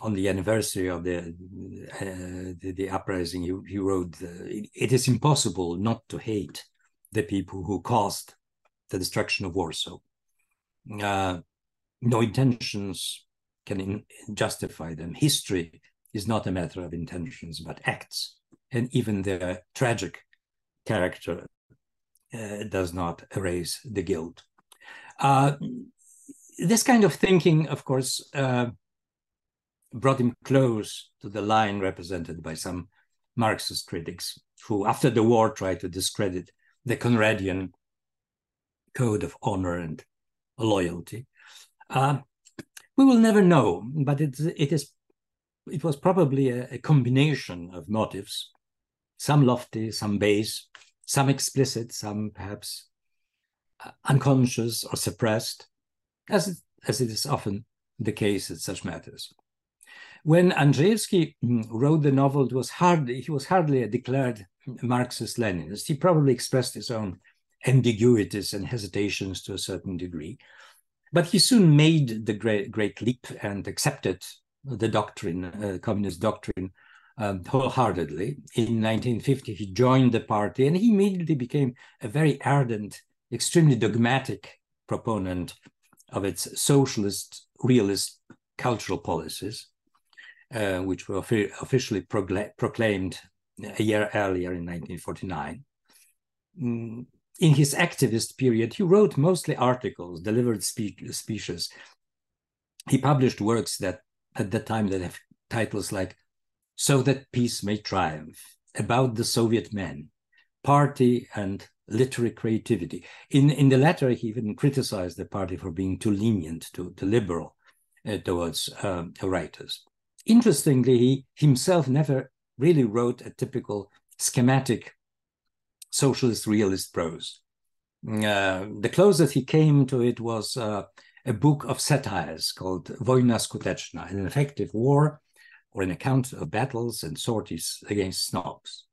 On the anniversary of the uprising, he wrote, "It is impossible not to hate the people who caused the destruction of Warsaw. No intentions can justify them. History is not a matter of intentions, but acts. And even their tragic character does not erase the guilt." This kind of thinking, of course, brought him close to the line represented by some Marxist critics who, after the war, tried to discredit the Conradian code of honor and loyalty. We will never know, but it was probably a combination of motives, some lofty, some base, some explicit, some perhaps unconscious or suppressed, as it is often the case in such matters. When Andrzejewski wrote the novel, he was hardly a declared Marxist-Leninist. He probably expressed his own ambiguities and hesitations to a certain degree. But he soon made the great leap and accepted the doctrine, communist doctrine, wholeheartedly. In 1950, he joined the party, and he immediately became a very ardent, extremely dogmatic proponent of its socialist, realist cultural policies, which were officially proclaimed a year earlier in 1949. In his activist period, he wrote mostly articles, delivered speeches. He published works that at that time that have titles like "So That Peace May Triumph," "About the Soviet Men," "Party and Literary Creativity." In the latter, he even criticized the party for being too lenient, too liberal towards writers. Interestingly, he himself never really wrote a typical schematic socialist realist prose. The closest he came to it was a book of satires called Wojna Skuteczna, an effective war or an account of battles and sorties against snobs.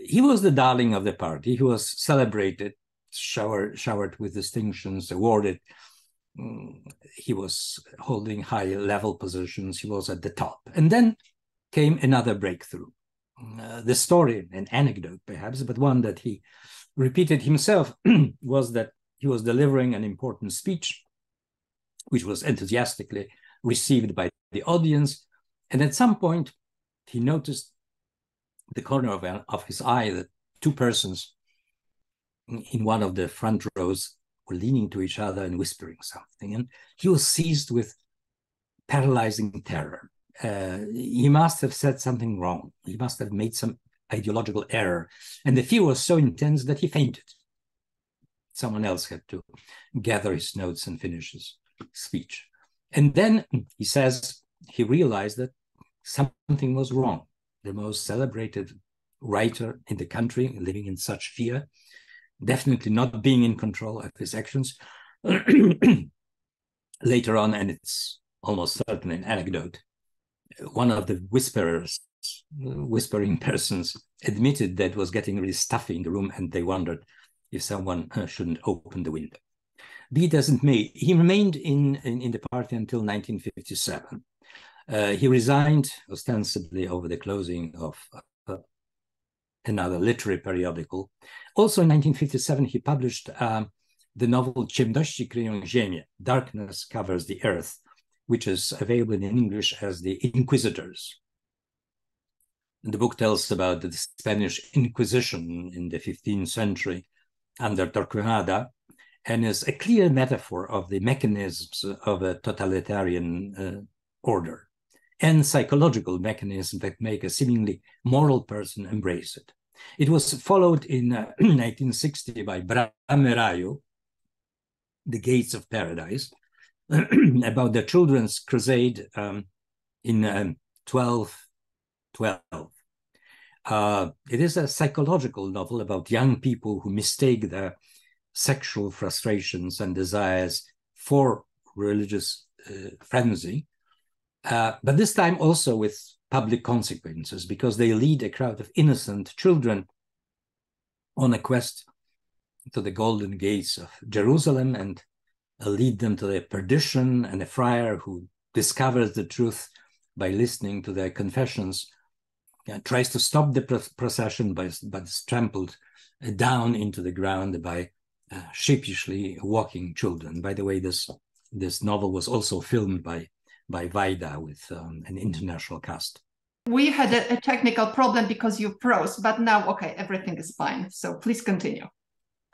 He was the darling of the party. He was celebrated, showered with distinctions, awarded. He was holding high-level positions. He was at the top. And then came another breakthrough. The story, an anecdote perhaps, but one that he repeated himself, was that he was delivering an important speech, which was enthusiastically received by the audience. And at some point, he noticed the corner of his eye that two persons in one of the front rows were leaning to each other and whispering something. And he was seized with paralyzing terror. He must have said something wrong. He must have made some ideological error. And the fear was so intense that he fainted. Someone else had to gather his notes and finish his speech. And then he says he realized that something was wrong. The most celebrated writer in the country, living in such fear, definitely not being in control of his actions. Later on, and it's almost certainly an anecdote, one of the whispering persons admitted that it was getting really stuffy in the room, and they wondered if someone shouldn't open the window. Be it as it may, he remained in the party until 1957. He resigned ostensibly over the closing of another literary periodical. Also in 1957, he published the novel Ciemności kryją ziemię, Darkness Covers the Earth, which is available in English as The Inquisitors. The book tells about the Spanish Inquisition in the 15th century under Torquemada, and is a clear metaphor of the mechanisms of a totalitarian order and psychological mechanisms that make a seemingly moral person embrace it. It was followed in 1960 by Bramy Raju, The Gates of Paradise, about the children's crusade in 1212. It is a psychological novel about young people who mistake their sexual frustrations and desires for religious frenzy, but this time also with public consequences, because they lead a crowd of innocent children on a quest to the golden gates of Jerusalem and lead them to their perdition, and a friar who discovers the truth by listening to their confessions tries to stop the procession, but is trampled down into the ground by sheepishly walking children. By the way, this novel was also filmed by Vaida with an international cast. We had a technical problem because you froze, but now, okay, everything is fine. So please continue.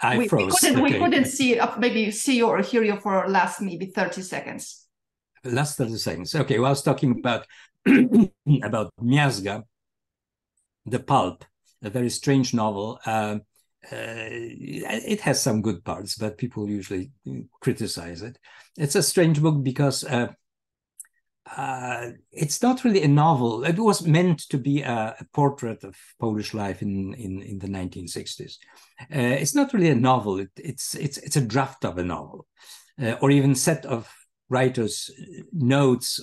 I froze. We couldn't see, maybe see you or hear you for last maybe 30 seconds. Last 30 seconds. Okay, well, I was talking about about Miazga, The Pulp, a very strange novel. It has some good parts, but people usually criticize it. It's a strange book because it's not really a novel. It was meant to be a portrait of Polish life in the 1960s. It's not really a novel. It's a draft of a novel, or even set of writers' notes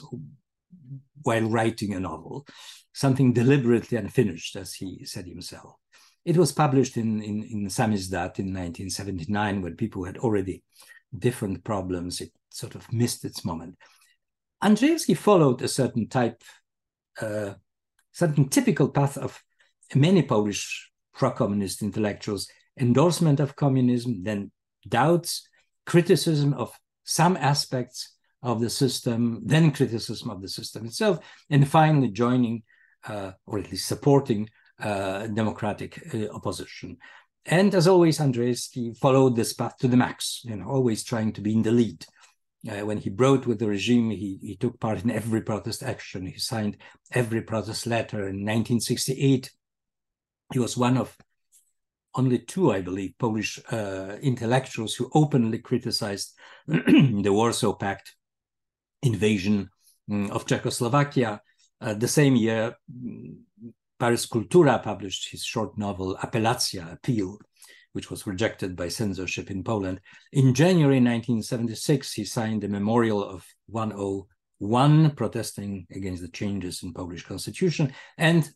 while writing a novel, something deliberately unfinished, as he said himself. It was published in Samizdat in 1979, when people had already different problems. It sort of missed its moment. Andrzejewski followed a certain typical path of many Polish pro-communist intellectuals: endorsement of communism, then doubts, criticism of some aspects of the system, then criticism of the system itself, and finally joining, or at least supporting, democratic opposition. And as always, Andrzejewski followed this path to the max, always trying to be in the lead. When he broke with the regime, he took part in every protest action. He signed every protest letter. In 1968, he was one of only two, I believe, Polish intellectuals who openly criticized the Warsaw Pact invasion of Czechoslovakia. The same year, Paris Kultura published his short novel Apelacja, Appeal, which was rejected by censorship in Poland. In January 1976, he signed the Memorial of 101, protesting against the changes in Polish constitution. And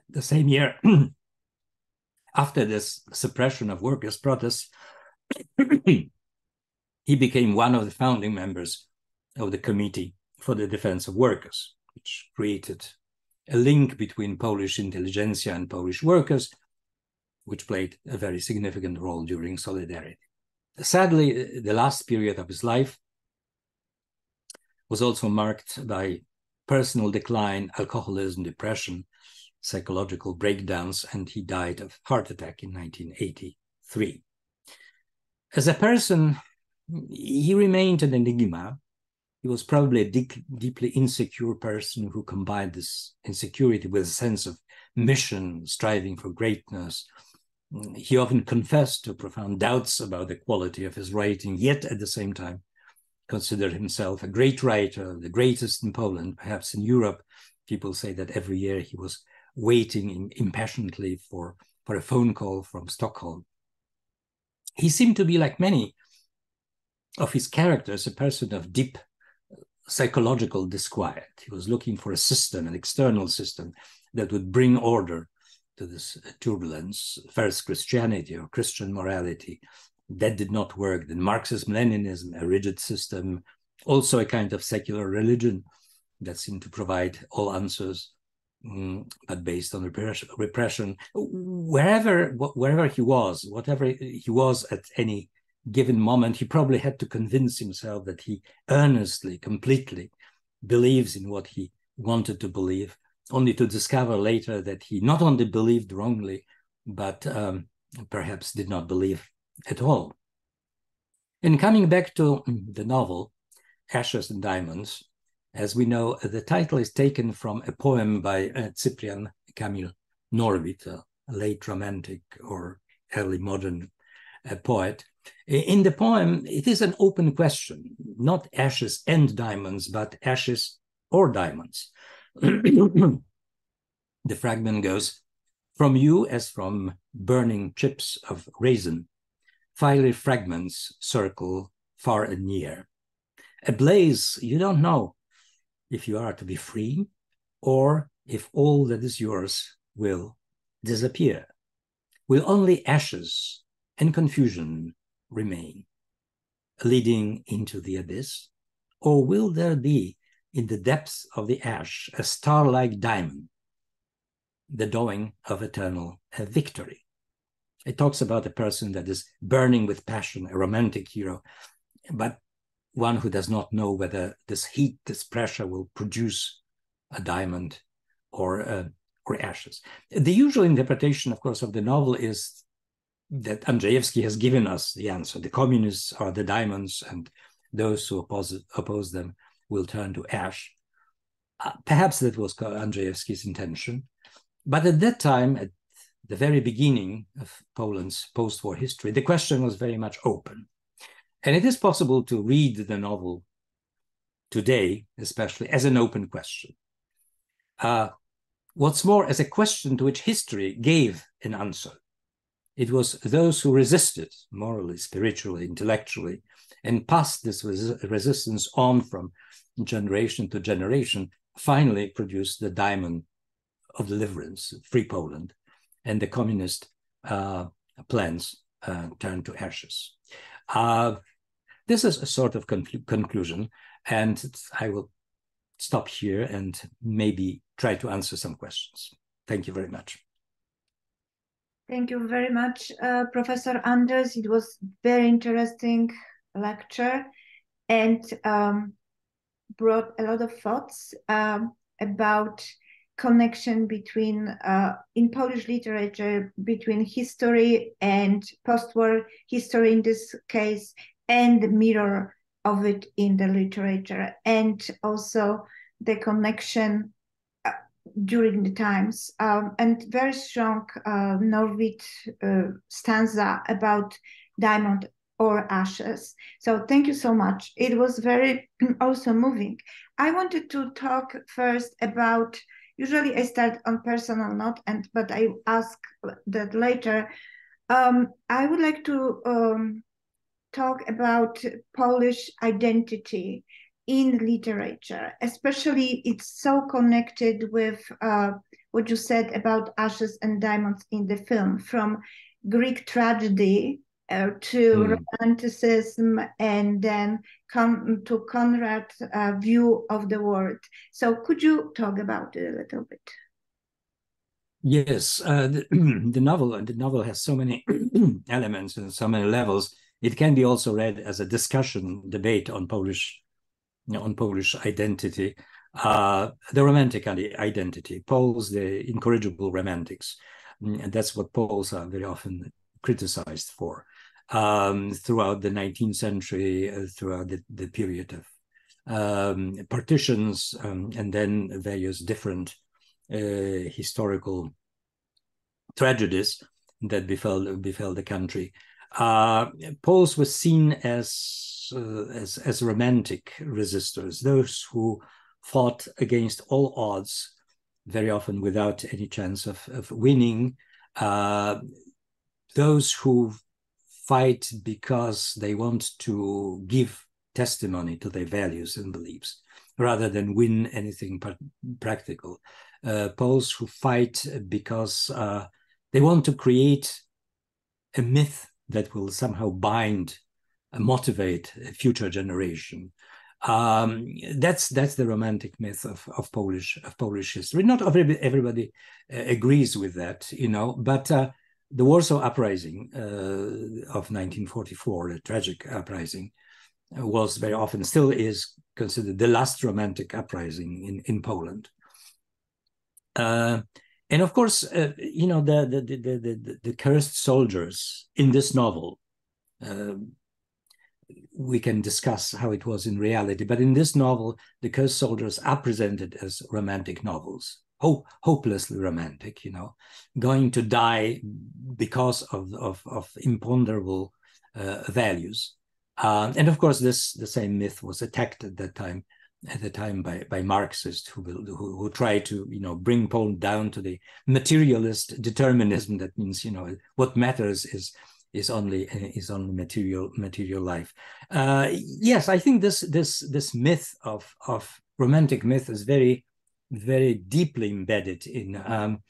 the same year, after this suppression of workers' protests, he became one of the founding members of the Committee for the Defense of Workers, which created a link between Polish intelligentsia and Polish workers, which played a very significant role during Solidarity. Sadly, the last period of his life was also marked by personal decline, alcoholism, depression, psychological breakdowns, and he died of heart attack in 1983. As a person, he remained an enigma. He was probably a deeply insecure person who combined this insecurity with a sense of mission, striving for greatness. He often confessed to profound doubts about the quality of his writing, yet at the same time considered himself a great writer, the greatest in Poland, perhaps in Europe. People say that every year he was waiting impatiently for a phone call from Stockholm. He seemed to be, like many of his characters, a person of deep psychological disquiet. He was looking for a system, an external system that would bring order to this turbulence. First, Christianity or Christian morality. That did not work. Then Marxism-Leninism, a rigid system, also a kind of secular religion that seemed to provide all answers, but based on repression. Wherever he was, whatever he was at any given moment, he probably had to convince himself that he earnestly, completely believes in what he wanted to believe, only to discover later that he not only believed wrongly, but perhaps did not believe at all. And coming back to the novel, Ashes and Diamonds, as we know, the title is taken from a poem by Cyprian Kamil Norwid, a late romantic or early modern poet. In the poem, it is an open question, not ashes and diamonds, but ashes or diamonds. The fragment goes, "From you as from burning chips of raisin, fiery fragments circle far and near. Ablaze, you don't know if you are to be free or if all that is yours will disappear. Will only ashes and confusion remain, leading into the abyss? Or will there be in the depths of the ash a star-like diamond, the dawning of eternal victory?" It talks about a person that is burning with passion, a romantic hero, but one who does not know whether this heat, this pressure will produce a diamond or ashes. The usual interpretation, of course, of the novel is that Andrzejewski has given us the answer. The communists are the diamonds, and those who oppose them will turn to ash. Perhaps that was Andrzejewski's intention. But at that time, at the very beginning of Poland's post-war history, the question was very much open. And it is possible to read the novel today, especially, as an open question. What's more, as a question to which history gave an answer. It was those who resisted morally, spiritually, intellectually, and passed this resistance on from generation to generation, finally produced the diamond of deliverance, free Poland, and the communist plans turned to ashes. This is a sort of conclusion, and I will stop here and maybe try to answer some questions. Thank you very much. Thank you very much, Professor Anders. It was very interesting lecture and brought a lot of thoughts about connection between, in Polish literature, between history and post-war history in this case, and the mirror of it in the literature, and also the connection during the times, and very strong Norwid stanza about diamond or ashes. So thank you so much. It was very also moving. I wanted to talk first about, usually I start on personal note, but I ask that later, I would like to talk about Polish identity in literature, especially it's so connected with what you said about Ashes and Diamonds in the film, from Greek tragedy to Romanticism, and then to Conrad's view of the world. So could you talk about it a little bit? Yes, the novel has so many elements and so many levels. It can be also read as a debate on Polish identity, the romantic identity, Poles, the incorrigible romantics. And that's what Poles are very often criticized for throughout the 19th century, throughout the period of partitions, and then various different historical tragedies that befell the country. Poles were seen as romantic resistors, those who fought against all odds, very often without any chance of winning, those who fight because they want to give testimony to their values and beliefs, rather than win anything practical. Poles who fight because they want to create a myth that will somehow bind, motivate a future generation. That's the romantic myth of Polish history. Not everybody agrees with that, but the Warsaw Uprising of 1944, the tragic uprising, was very often, still is considered the last romantic uprising in Poland. And of course, the cursed soldiers in this novel, we can discuss how it was in reality, but in this novel, the cursed soldiers are presented as romantic novels, hopelessly romantic, going to die because of imponderable values. And of course, the same myth was attacked at the time by Marxists who try to bring Poland down to the materialist determinism. That means what matters is only material life. Yes, I think this myth of romantic myth is very, very deeply embedded in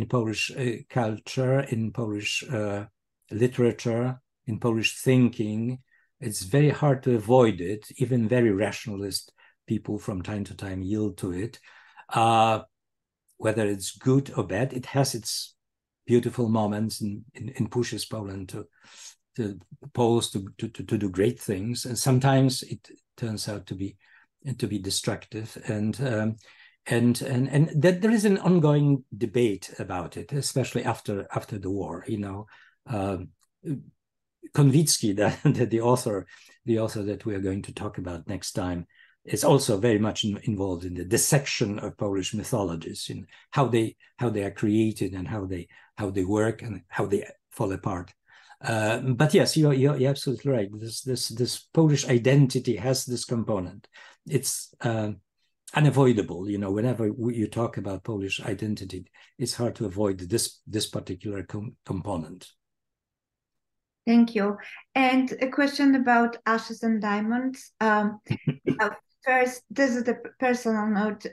Polish culture, in Polish literature, in Polish thinking. It's very hard to avoid it. Even very rationalist people from time to time yield to it. Whether it's good or bad, it has its beautiful moments and pushes Poland to Poles to do great things. And sometimes it turns out to be destructive. And that there is an ongoing debate about it, especially after the war. Konwicki, the author that we are going to talk about next time, is also very much involved in the dissection of Polish mythologies, in how they are created and how they work and how they fall apart. But yes, you're absolutely right. This Polish identity has this component. It's unavoidable. Whenever you talk about Polish identity, it's hard to avoid this particular component. Thank you. And a question about Ashes and Diamonds. First, this is a personal note.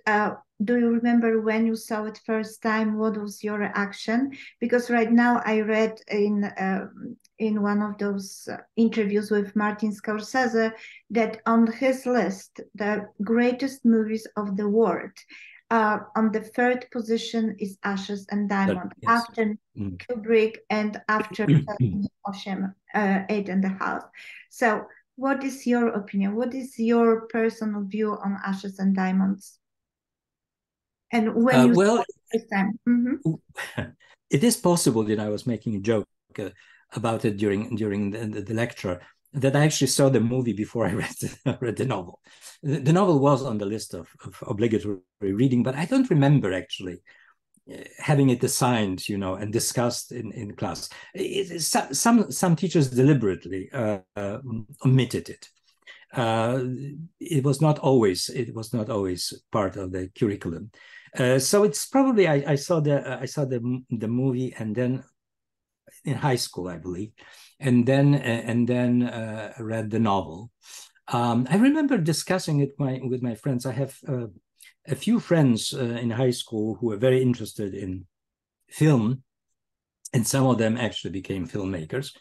Do you remember when you saw it first time? What was your reaction? Because right now I read in one of those interviews with Martin Scorsese that on his list, the greatest movies of the world, on the third position is Ashes and Diamonds, yes. After Kubrick and after 8.5. So what is your opinion? What is your personal view on Ashes and Diamonds? And when you saw it this time? It is possible, I was making a joke about it during the lecture, that I actually saw the movie before I read the novel. The novel was on the list of obligatory reading, but I don't remember actually having it assigned, and discussed in class. Some teachers deliberately omitted it. It was not always part of the curriculum. So it's probably I saw the movie, and then in high school, I believe, and then read the novel. I remember discussing it with my friends. I have a few friends in high school who were very interested in film, and some of them actually became filmmakers.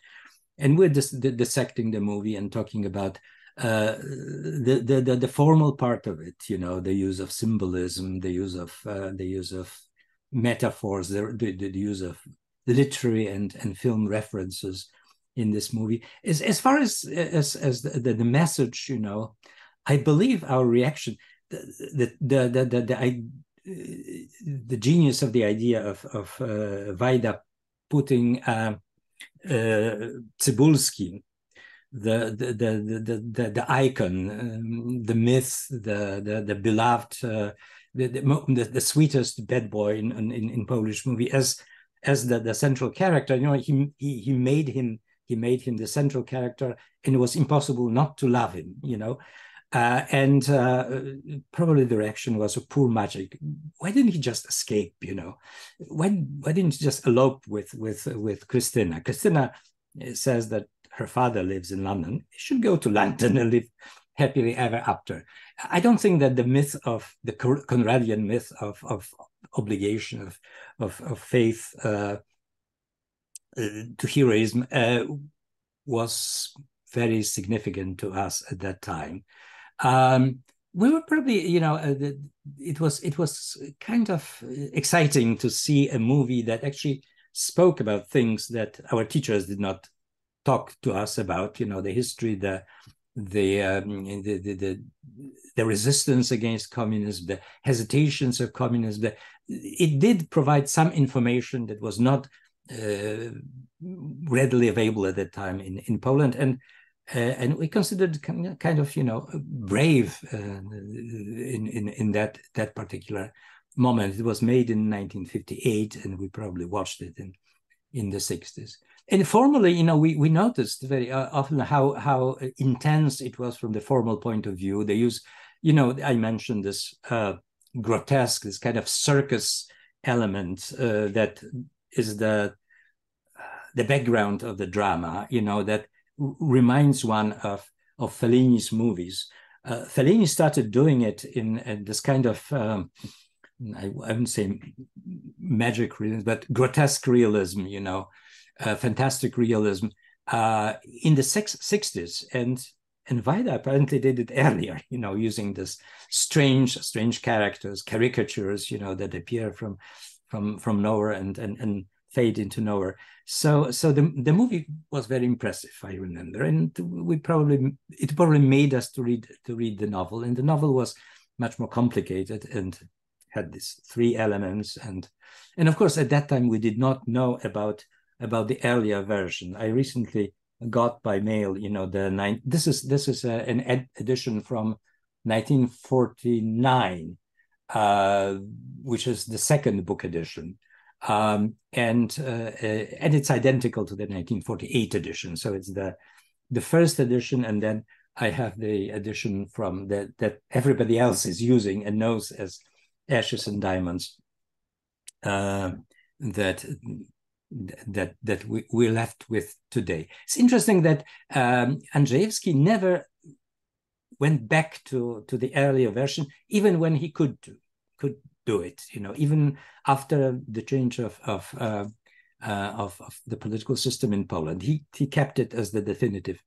And we're dissecting the movie and talking about the formal part of it, you know, the use of symbolism, the use of metaphors, the use of literary and film references in this movie. As far as the message, you know, I believe our reaction, the genius of the idea of Wajda putting Cybulski, the icon, the myth, the beloved, the sweetest bad boy in Polish movie as the central character. You know, he made him the central character, and it was impossible not to love him. You know, and probably the reaction was a poor magic. Why didn't he just escape? You know, why didn't he just elope with Christina? Christina says that her father lives in London. He should go to London and live happily ever after. I don't think that the myth of the Conradian myth of obligation, of faith to heroism was very significant to us at that time. We were probably, you know, it was kind of exciting to see a movie that actually spoke about things that our teachers did not talk to us about, you know, the history, the resistance against communism, the hesitations of communism. It did provide some information that was not readily available at that time in Poland, and we considered kind of, you know, brave in that particular moment. It was made in 1958, and we probably watched it in the 60s. And formally, you know, we noticed very often how intense it was from the formal point of view. They use, you know, I mentioned this grotesque, this kind of circus element that is the background of the drama, you know, that reminds one of Fellini's movies. Fellini started doing it in this kind of, I wouldn't say magic realism, but grotesque realism, you know, fantastic realism in the 60s. And Wajda apparently did it earlier, you know, using this strange characters, caricatures, you know, that appear from nowhere and fade into nowhere. So the movie was very impressive, I remember, and it probably made us to read the novel. And the novel was much more complicated and had these three elements, and of course at that time we did not know about the earlier version. I recently got by mail, you know, this is an edition from 1949, which is the second book edition, and it's identical to the 1948 edition. So it's the first edition, and then I have the edition from that everybody else is using and knows as Ashes and Diamonds, that we're left with today. It's interesting that Andrzejewski never went back to the earlier version, even when he could do it. You know, even after the change of the political system in Poland, he kept it as the definitive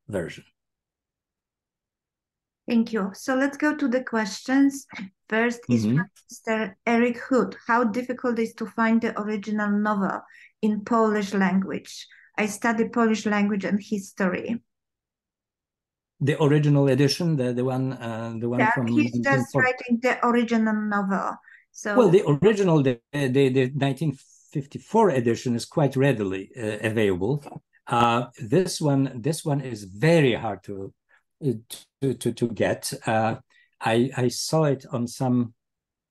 version. Thank you. So let's go to the questions. First is from Mr. Eric Hood. How difficult is to find the original novel in Polish language? I study Polish language and history. The original edition, the one from. He's just writing the original novel. So well, the original, the 1954 edition is quite readily available. This one is very hard to get. I saw it on some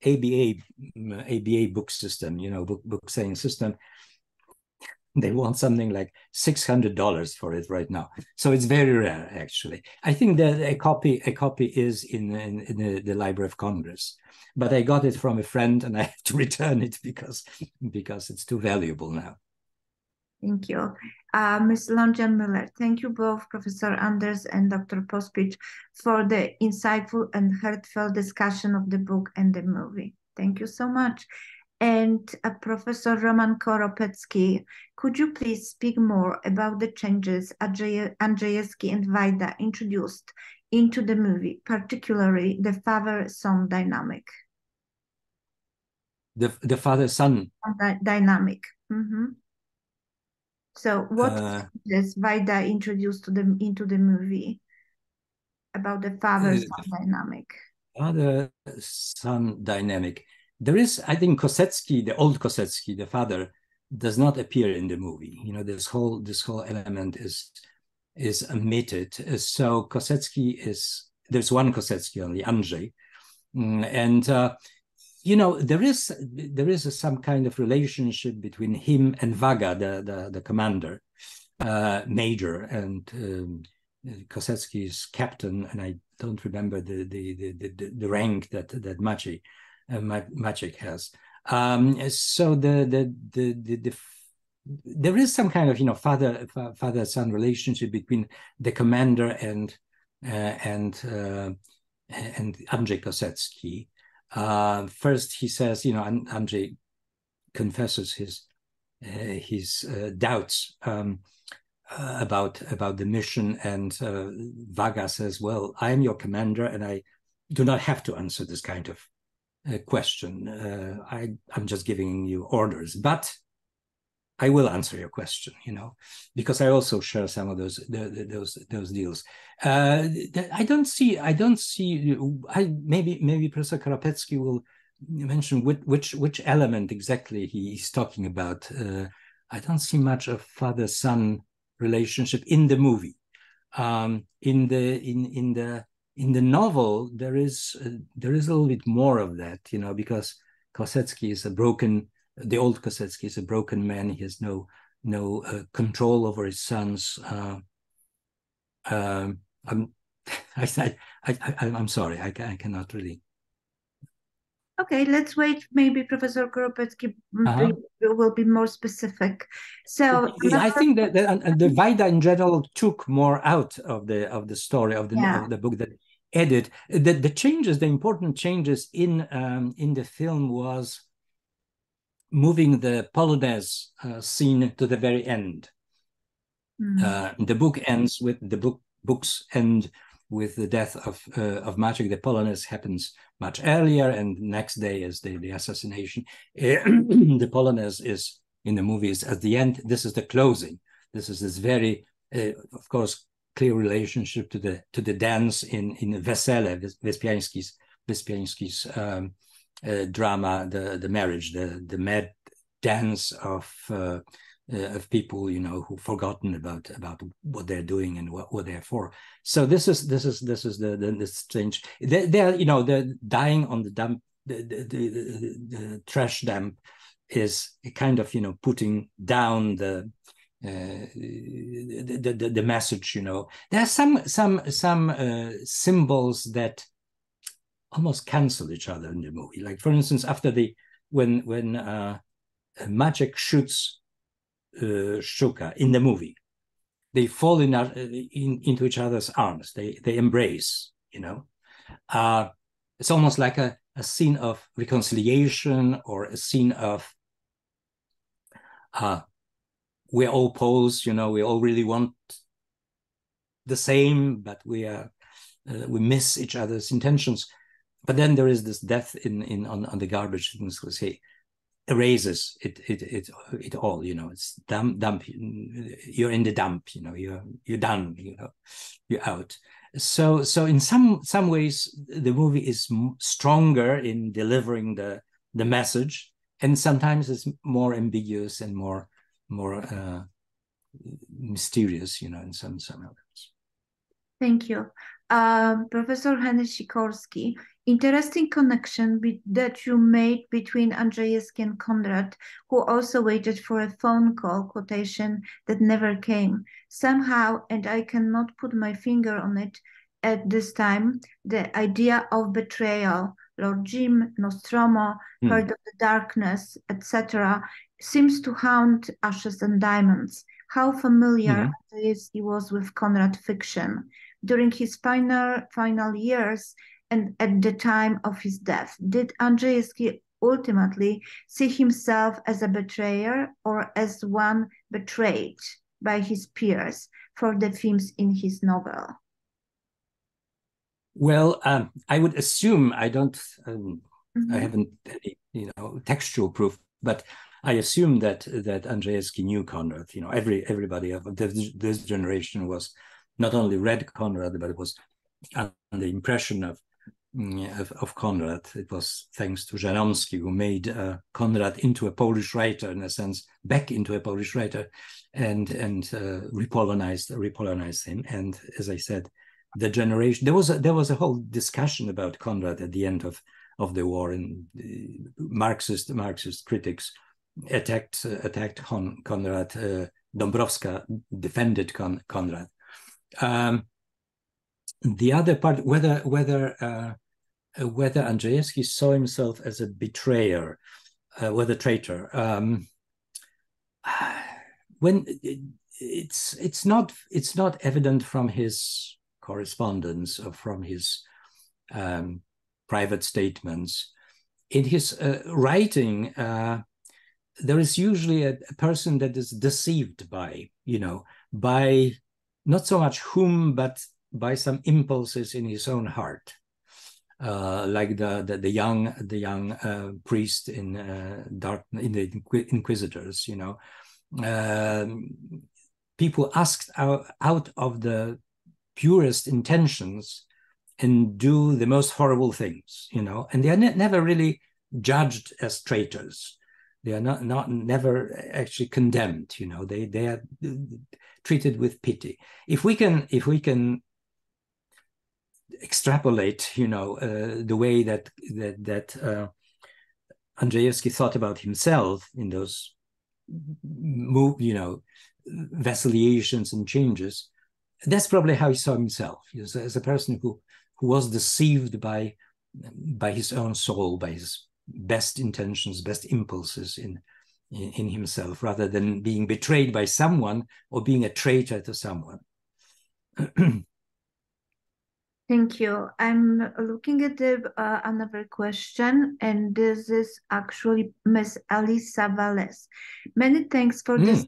ABA book system, you know, book saying system. they want something like $600 for it right now. So it's very rare, actually. I think that a copy is in the Library of Congress, but I got it from a friend and I have to return it because it's too valuable now. Thank you. Ms. Longen-Müller, thank you both, Professor Anders and Dr. Pospiech, for the insightful and heartfelt discussion of the book and the movie. Thank you so much. And Professor Roman Koropecki, could you please speak more about the changes Andrzejewski and Wajda introduced into the movie, particularly the father-son dynamic? The father-son dynamic. Mm-hmm. So what changes Wajda introduced into the movie about the father-son dynamic? Father-son dynamic. There is, I think, Kosecki, the old Kosecki, the father, does not appear in the movie. You know, this whole element is omitted. So Kosecki there's one Kosecki only, Andrzej, and you know, there is some kind of relationship between him and Waga, the commander, major, and Kosecki's captain, and I don't remember the rank that Maciek has. So there is some kind of, you know, father-son relationship between the commander and Andrzej Kosecki. First, he says, you know, Andrzej confesses his doubts about the mission, and Waga says, well, I am your commander and I do not have to answer this kind of question. I'm just giving you orders, but I will answer your question, you know, because I also share some of those deals. I don't see. Maybe Professor Koropecki will mention which element exactly he's talking about. I don't see much of father-son relationship in the movie. In the novel, there is a little bit more of that, you know, because Kosecki is the old Kosecki is a broken man. He has no control over his sons. I'm sorry, I cannot really. Okay, let's wait. Maybe Professor Koropecki will be more specific. So I think that the Wajda in general took more out of the story of the book that added the changes. The important changes in the film was moving the Polonaise scene to the very end. The book ends with books end with the death of Maciek. The Polonaise happens much earlier, and next day is the assassination. The Polonaise is in the movies at the end. This is the closing. This is this very, of course, clear relationship to the dance in Wesele, Wyspiański's drama, the marriage, the mad dance of people, you know, who've forgotten about what they're doing and what they're for. So this is the strange. They're you know, they're dying on the dump, the trash dump is kind of, you know, putting down the message. You know, there are some symbols that almost cancel each other in the movie. Like, for instance, after when Maciek shoots Szczuka in the movie, they fall into each other's arms. They embrace. You know, it's almost like a scene of reconciliation, or a scene of we're all Poles. You know, we all really want the same, but we miss each other's intentions. But then there is this death on the garbage things. He erases it all. You know, it's dump. You're in the dump. You know, you're done. You know, you're out. So in some ways, the movie is stronger in delivering the message, and sometimes it's more ambiguous and more mysterious. You know, in some elements. Thank you. Professor Henryk Sikorski, interesting connection that you made between Andrzejewski and Konrad, who also waited for a phone call quotation that never came. Somehow, and I cannot put my finger on it at this time, the idea of betrayal, Lord Jim, Nostromo, Heart of the Darkness, etc., seems to haunt Ashes and Diamonds. How familiar Andrzejewski was with Konrad fiction during his final years and at the time of his death. Did Andrzejewski ultimately see himself as a betrayer or as one betrayed by his peers for the themes in his novel? Well, I would assume, I don't, I haven't any, textual proof, but I assume that Andrzejewski knew Konrad. Everybody of this generation was not only read Konrad, but it was under the impression of Konrad. It was thanks to Żeromski, who made Konrad into a Polish writer, in a sense, back into a Polish writer, and repolonized him. And as I said, the generation, there was a whole discussion about Konrad at the end of the war, and Marxist critics attacked Konrad. Dąbrowska defended Konrad. The other part, whether Andrzejewski saw himself as a betrayer, whether traitor, when it's not evident from his correspondence or from his private statements. In his writing, there is usually a person that is deceived by not so much whom, but by some impulses in his own heart, like the young priest in the Inquisitors. People asked out of the purest intentions and do the most horrible things, and they are never really judged as traitors. They are never actually condemned. They are treated with pity. If we can extrapolate, the way that Andrzejewski thought about himself in those vacillations and changes, that's probably how he saw himself, as a person who was deceived by his own soul, by his best intentions, best impulses in himself, rather than being betrayed by someone or being a traitor to someone. Thank you. I'm looking at another question, and this is actually Ms. Alisa Valles. Many thanks for this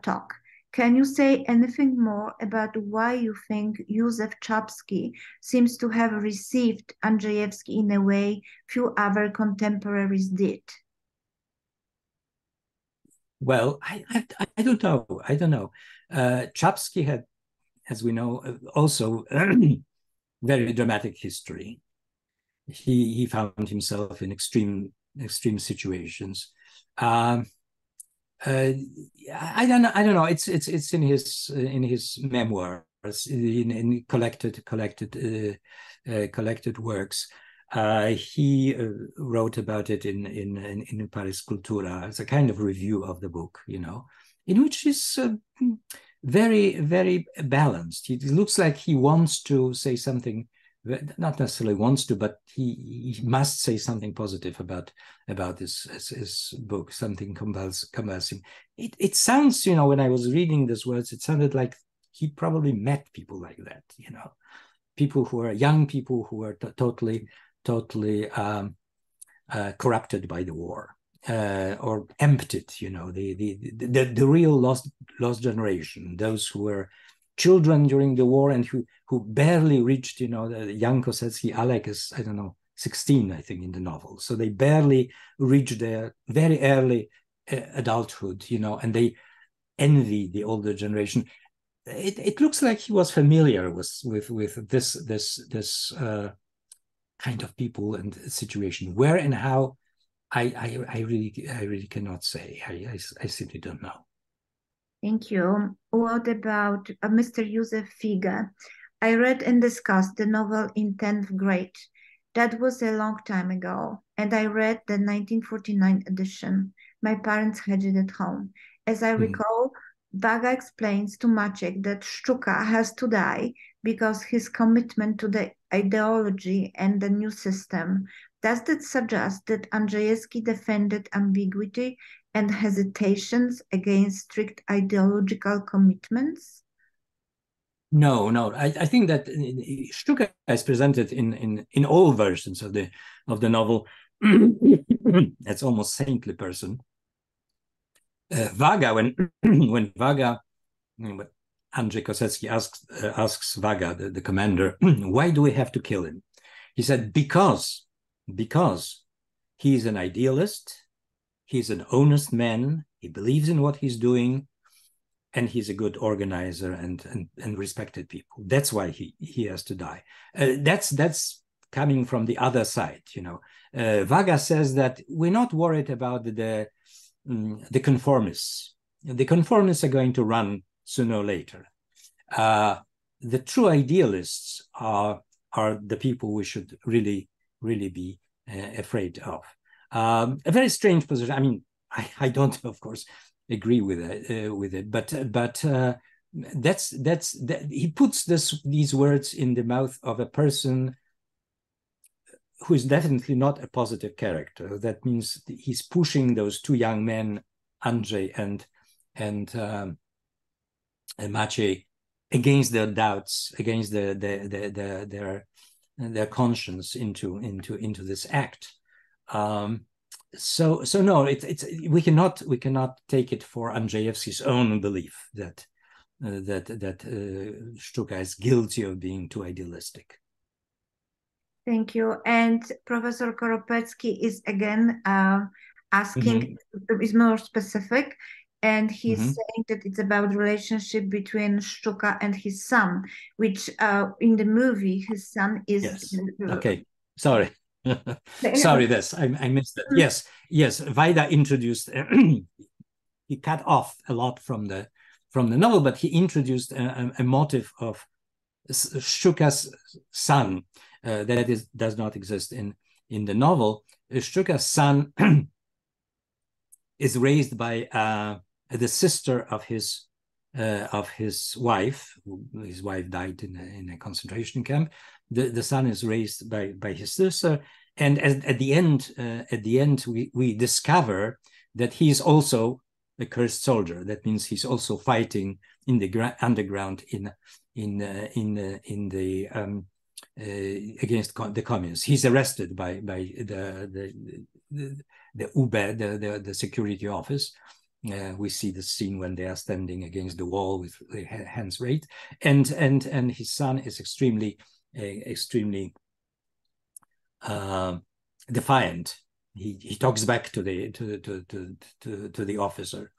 talk. Can you say anything more about why you think Józef Czapski seems to have received Andrzejewski in a way few other contemporaries did? Well, I don't know. Czapski had, as we know, also very dramatic history. He found himself in extreme situations. I don't know. It's in his memoirs, in collected works. He wrote about it in Paris Cultura as a kind of review of the book, in which he's very, very balanced. It looks like he wants to say something, not necessarily wants to, but he must say something positive about his book, something compels him. It sounds, when I was reading these words, it sounded like he probably met people like that, people who are young people who are totally corrupted by the war, or emptied, the real lost generation, those who were children during the war and who barely reached, Jan Kosecki, Alek is, 16, I think, in the novel. So they barely reached their very early adulthood, and they envy the older generation. It looks like he was familiar with this kind of people and situation. Where and how, I really cannot say. I simply don't know. Thank you. What about Mr. Józef Figa? I read and discussed the novel in 10th grade. That was a long time ago, and I read the 1949 edition. My parents had it at home. As I recall, Vaga explains to Maciek that Sztuka has to die because his commitment to the ideology and the new system. Does that suggest that Andrzejewski defended ambiguity and hesitations against strict ideological commitments? No. I think that Sztuka is presented in all versions of the novel. That's almost saintly person. Vaga, when Vaga, Andrzej Kosecki asks Vaga, the commander, why do we have to kill him? He said, because he's an idealist, he's an honest man, he believes in what he's doing, and he's a good organizer and respected people. That's why he has to die. That's coming from the other side, you know. Vaga says that we're not worried about the conformists. The conformists are going to run sooner or later. The true idealists are the people we should really be afraid of. A very strange position. I mean, I don't, of course, agree with it, but he puts these words in the mouth of a person who is definitely not a positive character. That means he's pushing those two young men, Andrzej and Maciej, against their doubts, against their conscience into this act. So no, we cannot take it for Andrzejewski's own belief that Sztuka is guilty of being too idealistic. Thank you. And Professor Koropecki is again asking, is more specific, and he's saying that it's about relationship between Sztuka and his son, which in the movie his son is. Yes. Okay. Sorry. Sorry, I missed that. Yes. Vaida introduced. He cut off a lot from the novel, but he introduced a motive of Sztuka's son that does not exist in the novel. Sztuka's son is raised by the sister of his wife. His wife died in a concentration camp. The son is raised by his sister, and at the end, we discover that he is also a cursed soldier. That means he's also fighting in the underground against the communists. He's arrested by the UB, the security office. We see the scene when they are standing against the wall with their hands raised, and his son is extremely defiant. He talks back to the officer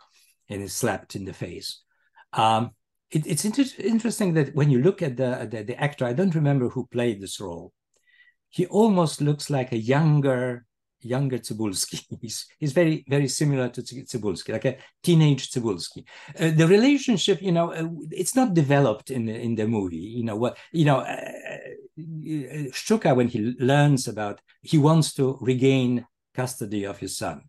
and is slapped in the face. It's interesting that when you look at the actor, I don't remember who played this role. He almost looks like a younger Cybulski. He's very, very similar to Cybulski, like a teenage Cybulski. The relationship, it's not developed in the movie. Sztuka, when he learns he wants to regain custody of his son.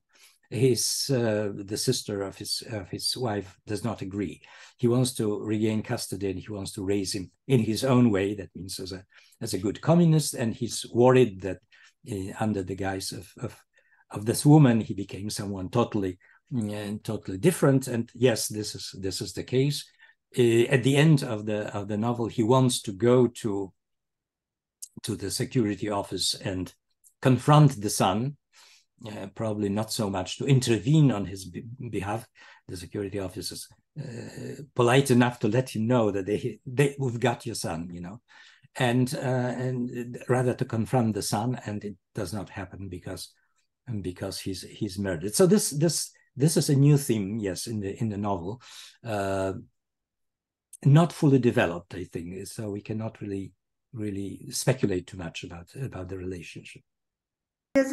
The sister of his wife does not agree. He wants to regain custody and he wants to raise him in his own way. That means as a good communist, and he's worried that under the guise of this woman, he became someone totally different. And yes, this is the case. At the end of the novel, he wants to go to the security office and confront the son. Probably not so much to intervene on his behalf. The security officer is polite enough to let him know that we've got your son, and rather to confront the son, and it does not happen because he's murdered. So this is a new theme, yes, in the novel, not fully developed, I think. So we cannot really speculate too much about the relationship. This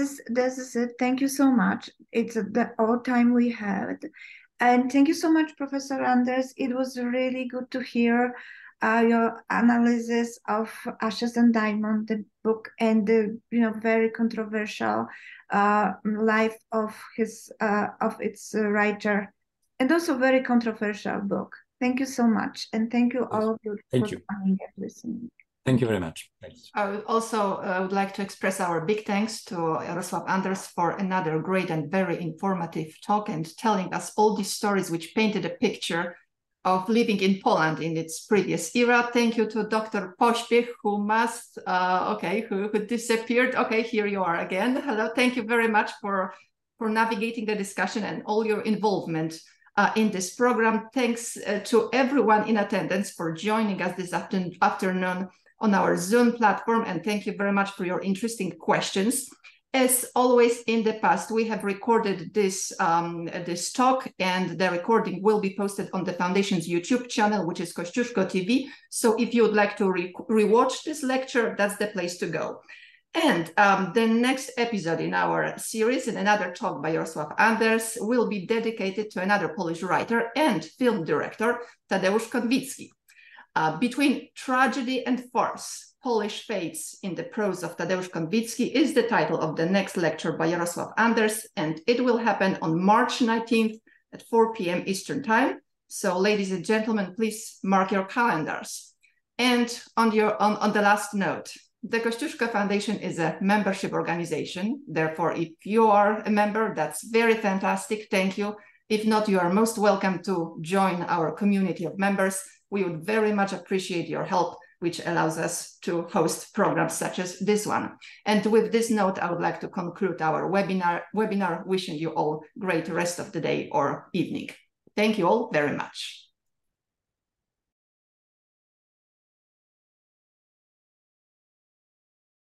is it. Thank you so much. It's the all time we had. And thank you so much, Professor Anders. It was really good to hear your analysis of Ashes and Diamond, the book, and the very controversial life of its writer, and also very controversial book. Thank you so much, and thank you all of you for coming and listening. Thank you very much. Thanks. I would also would like to express our big thanks to Jaroslaw Anders for another great and very informative talk and telling us all these stories which painted a picture of living in Poland in its previous era. Thank you to Dr. Pospiech, who who disappeared. Okay, here you are again. Hello, thank you very much for navigating the discussion and all your involvement in this program. Thanks to everyone in attendance for joining us this afternoon on our Zoom platform, and thank you very much for your interesting questions. As always in the past, we have recorded this talk, and the recording will be posted on the Foundation's YouTube channel, which is Kościuszko TV. So if you would like to rewatch this lecture, that's the place to go. And the next episode in our series, and another talk by Jaroslaw Anders, will be dedicated to another Polish writer and film director, Tadeusz Konwicki. Between Tragedy and Farce, Polish Fates in the Prose of Tadeusz Konwicki is the title of the next lecture by Jaroslaw Anders, and it will happen on March 19th at 4 p.m. Eastern Time. So, ladies and gentlemen, please mark your calendars. And on the last note, the Kościuszko Foundation is a membership organization. Therefore, if you are a member, that's very fantastic. Thank you. If not, you are most welcome to join our community of members. We would very much appreciate your help, which allows us to host programs such as this one. And with this note, I would like to conclude our webinar, wishing you all great rest of the day or evening. Thank you all very much.